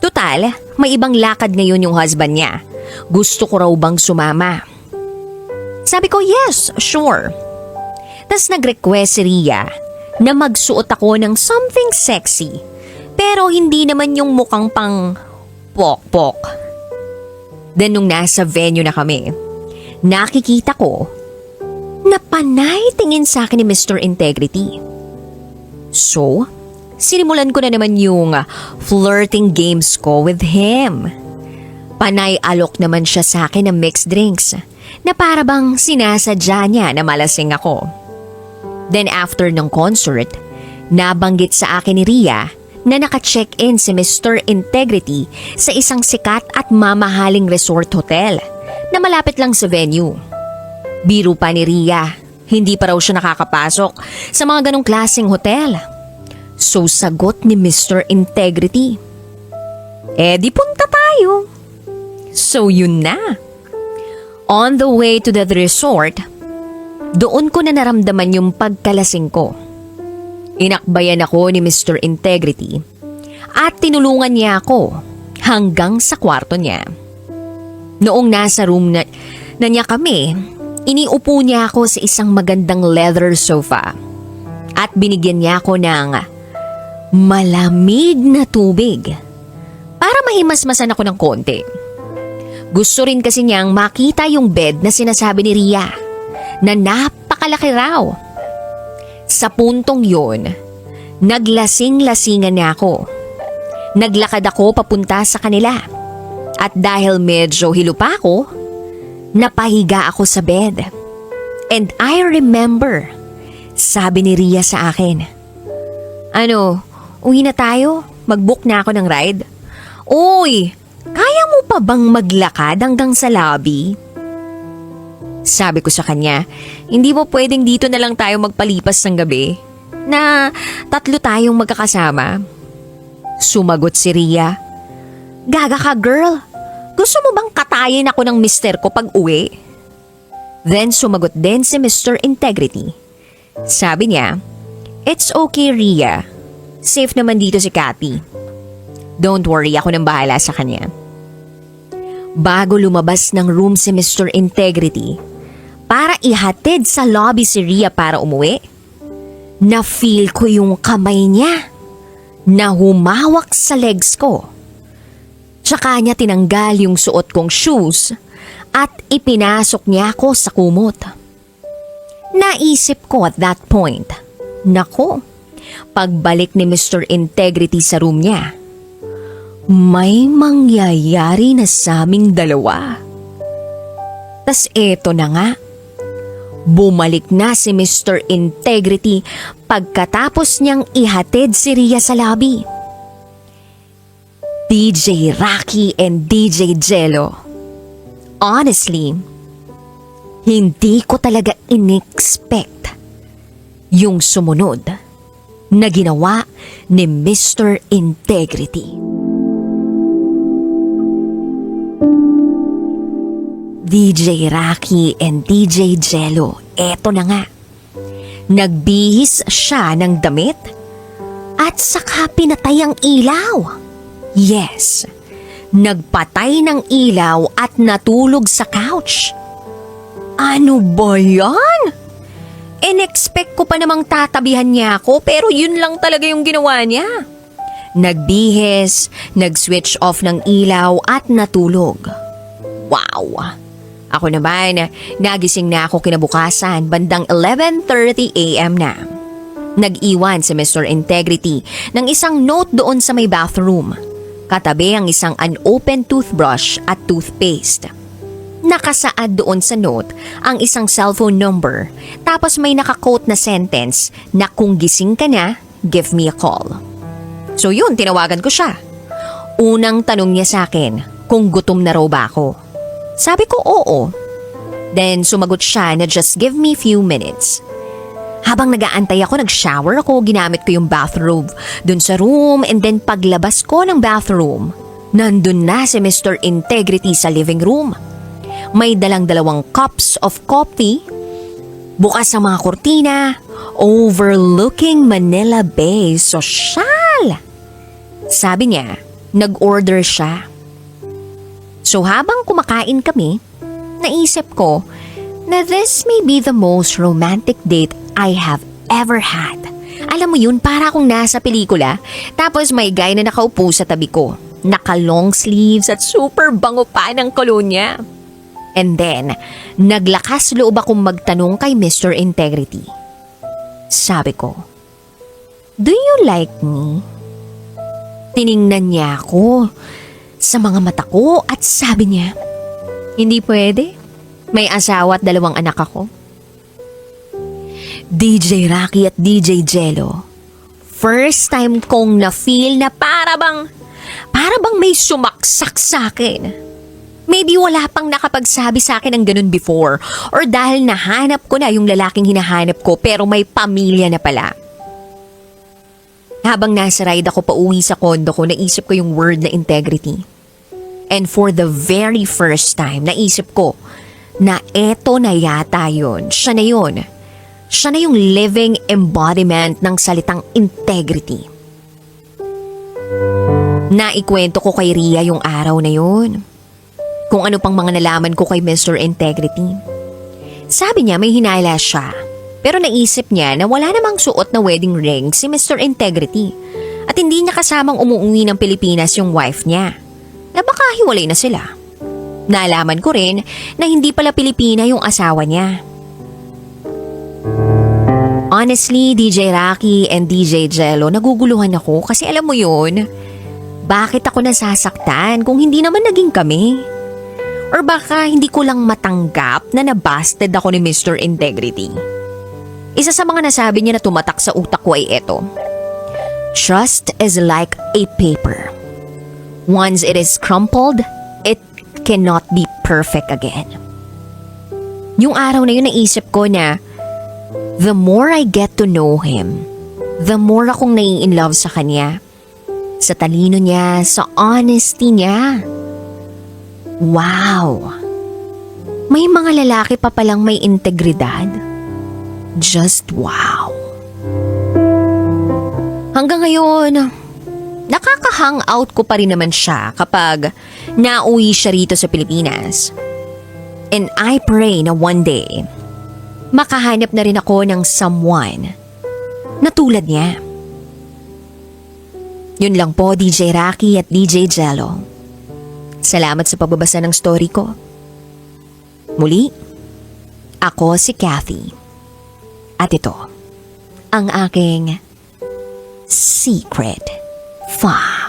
Total, may ibang lakad ngayon yung husband niya. Gusto ko raw bang sumama? Sabi ko, yes, sure. Tas nag-request si Ria na magsuot ako ng something sexy. Pero hindi naman yung mukhang pang pok-pok. Then nung nasa venue na kami, nakikita ko na panay tingin sa akin ni Mr. Integrity. So, sinimulan ko na naman yung flirting games ko with him. Panay alok naman siya sa akin ng mixed drinks na para bang sinasadya niya na malasing ako. Then after ng concert, nabanggit sa akin ni Ria na naka-check-in si Mr. Integrity sa isang sikat at mamahaling resort hotel na malapit lang sa venue. Biro pa ni Ria, hindi pa raw siya nakakapasok sa mga ganong klaseng hotel. So sagot ni Mr. Integrity, di punta tayo. So yun na. On the way to the resort, doon ko na naramdaman yung pagkalasing ko. Inakbayan ako ni Mr. Integrity at tinulungan niya ako hanggang sa kwarto niya. Noong nasa room na niya kami, iniupo niya ako sa isang magandang leather sofa at binigyan niya ako ng malamig na tubig para mahimasmasan ako ng konti. Gusto rin kasi niyang makita yung bed na sinasabi ni Ria na napakalaki raw. Sa puntong yun, naglasing-lasingan niya ako. Naglakad ako papunta sa kanila. At dahil medyo hilo pa ako, napahiga ako sa bed. And I remember, sabi ni Ria sa akin, uwi na tayo? Mag-book na ako ng ride? Uy, kaya mo pa bang maglakad hanggang sa lobby? Sabi ko sa kanya, hindi mo pwedeng dito na lang tayo magpalipas ng gabi? Na 3 tayong magkakasama? Sumagot si Ria, gaga ka girl, gusto mo bang katayin ako ng mister ko pag uwi? Then sumagot din si Mr. Integrity. Sabi niya, it's okay Ria, safe naman dito si Cathy. Don't worry, ako nang bahala sa kanya. Bago lumabas ng room si Mr. Integrity para ihatid sa lobby si Ria para umuwi, na-feel ko yung kamay niya na humawak sa legs ko. Tsaka niya tinanggal yung suot kong shoes at ipinasok niya ako sa kumot. Naisip ko at that point, nako, pagbalik ni Mr. Integrity sa room niya, may mangyayari na sa aming dalawa. Tas eto na nga, bumalik na si Mr. Integrity pagkatapos niyang ihatid si Ria sa lobby. DJ Rocky and DJ Jello. Honestly, hindi ko talaga in-expect yung sumunod na ginawa ni Mr. Integrity. DJ Rocky and DJ Jello, eto na nga. Nagbihis siya ng damit at saka pinatay ang ilaw. Yes, nagpatay ng ilaw at natulog sa couch. Ano ba yan? In-expect ko pa namang tatabihan niya ako pero yun lang talaga yung ginawa niya. Nagbihis, nag-switch off ng ilaw at natulog. Wow! Ako naman, nagising na ako kinabukasan bandang 11:30 a.m. na. Nag-iwan si Mr. Integrity ng isang note doon sa may bathroom. Katabi ang isang unopened toothbrush at toothpaste. Nakasaad doon sa note ang isang cellphone number tapos may nakaquote na sentence na kung gising ka na, give me a call. So yun, tinawagan ko siya. Unang tanong niya sa akin kung gutom na raw ba ako. Sabi ko oo. Then sumagot siya na just give me few minutes. Habang nag-aantay ako, nag-shower ako, ginamit ko yung bathrobe dun sa room and then paglabas ko ng bathroom, nandun na si Mr. Integrity sa living room. May dalang 2 cups of coffee, bukas ang mga kurtina, overlooking Manila Bay. Sosyal! Sabi niya, nag-order siya. So habang kumakain kami, naisip ko na this may be the most romantic date I have ever had. Alam mo yun, para akong nasa pelikula, tapos may guy na nakaupo sa tabi ko. Naka-long sleeves at super bango pa ng kolonya. And then, naglakas loob akong magtanong kay Mr. Integrity. Sabi ko, do you like me? Tiningnan niya ako. sa mga mata ko at sabi niya, "Hindi pwede. May asawa at 2 anak ako." DJ Rocky at DJ Jello, first time kong na-feel na para bang may sumaksak sa akin. Maybe wala pang nakapagsabi sa akin ng ganun before, or dahil nahanap ko na yung lalaking hinahanap ko pero may pamilya na pala. Habang nasa ride ako pa uwi sa kondo ko, naisip ko yung word na integrity. And for the very first time, naisip ko na eto na yata yun. Siya na yun. Siya na yung living embodiment ng salitang integrity. Naikwento ko kay Ria yung araw na yun. Kung ano pang mga nalaman ko kay Mr. Integrity. Sabi niya may hinala siya. Pero naisip niya na wala namang suot na wedding ring si Mr. Integrity. At hindi niya kasamang umuwi ng Pilipinas yung wife niya. Na baka hiwalay na sila. Naalaman ko rin na hindi pala Pilipina yung asawa niya. Honestly, DJ Rocky and DJ Jello, naguguluhan ako kasi alam mo yun, bakit ako nasasaktan kung hindi naman naging kami? Or baka hindi ko lang matanggap na nabasted ako ni Mr. Integrity. Isa sa mga nasabi niya na tumatak sa utak ko ay eto. Trust is like a paper. Once it is crumpled, it cannot be perfect again. Yung araw na yun naisip ko na the more I get to know him, the more akong nai-inlove sa kanya. Sa talino niya, sa honesty niya. Wow! May mga lalaki pa palang may integridad. Just wow! Hanggang ngayon, nakaka-hangout ko pa rin naman siya kapag nauwi siya rito sa Pilipinas. And I pray na one day, makahanap na rin ako ng someone na tulad niya. Yun lang po, DJ Rocky at DJ Jello. Salamat sa pagbabasa ng story ko. Muli, ako si Kathy. At ito, ang aking secret file.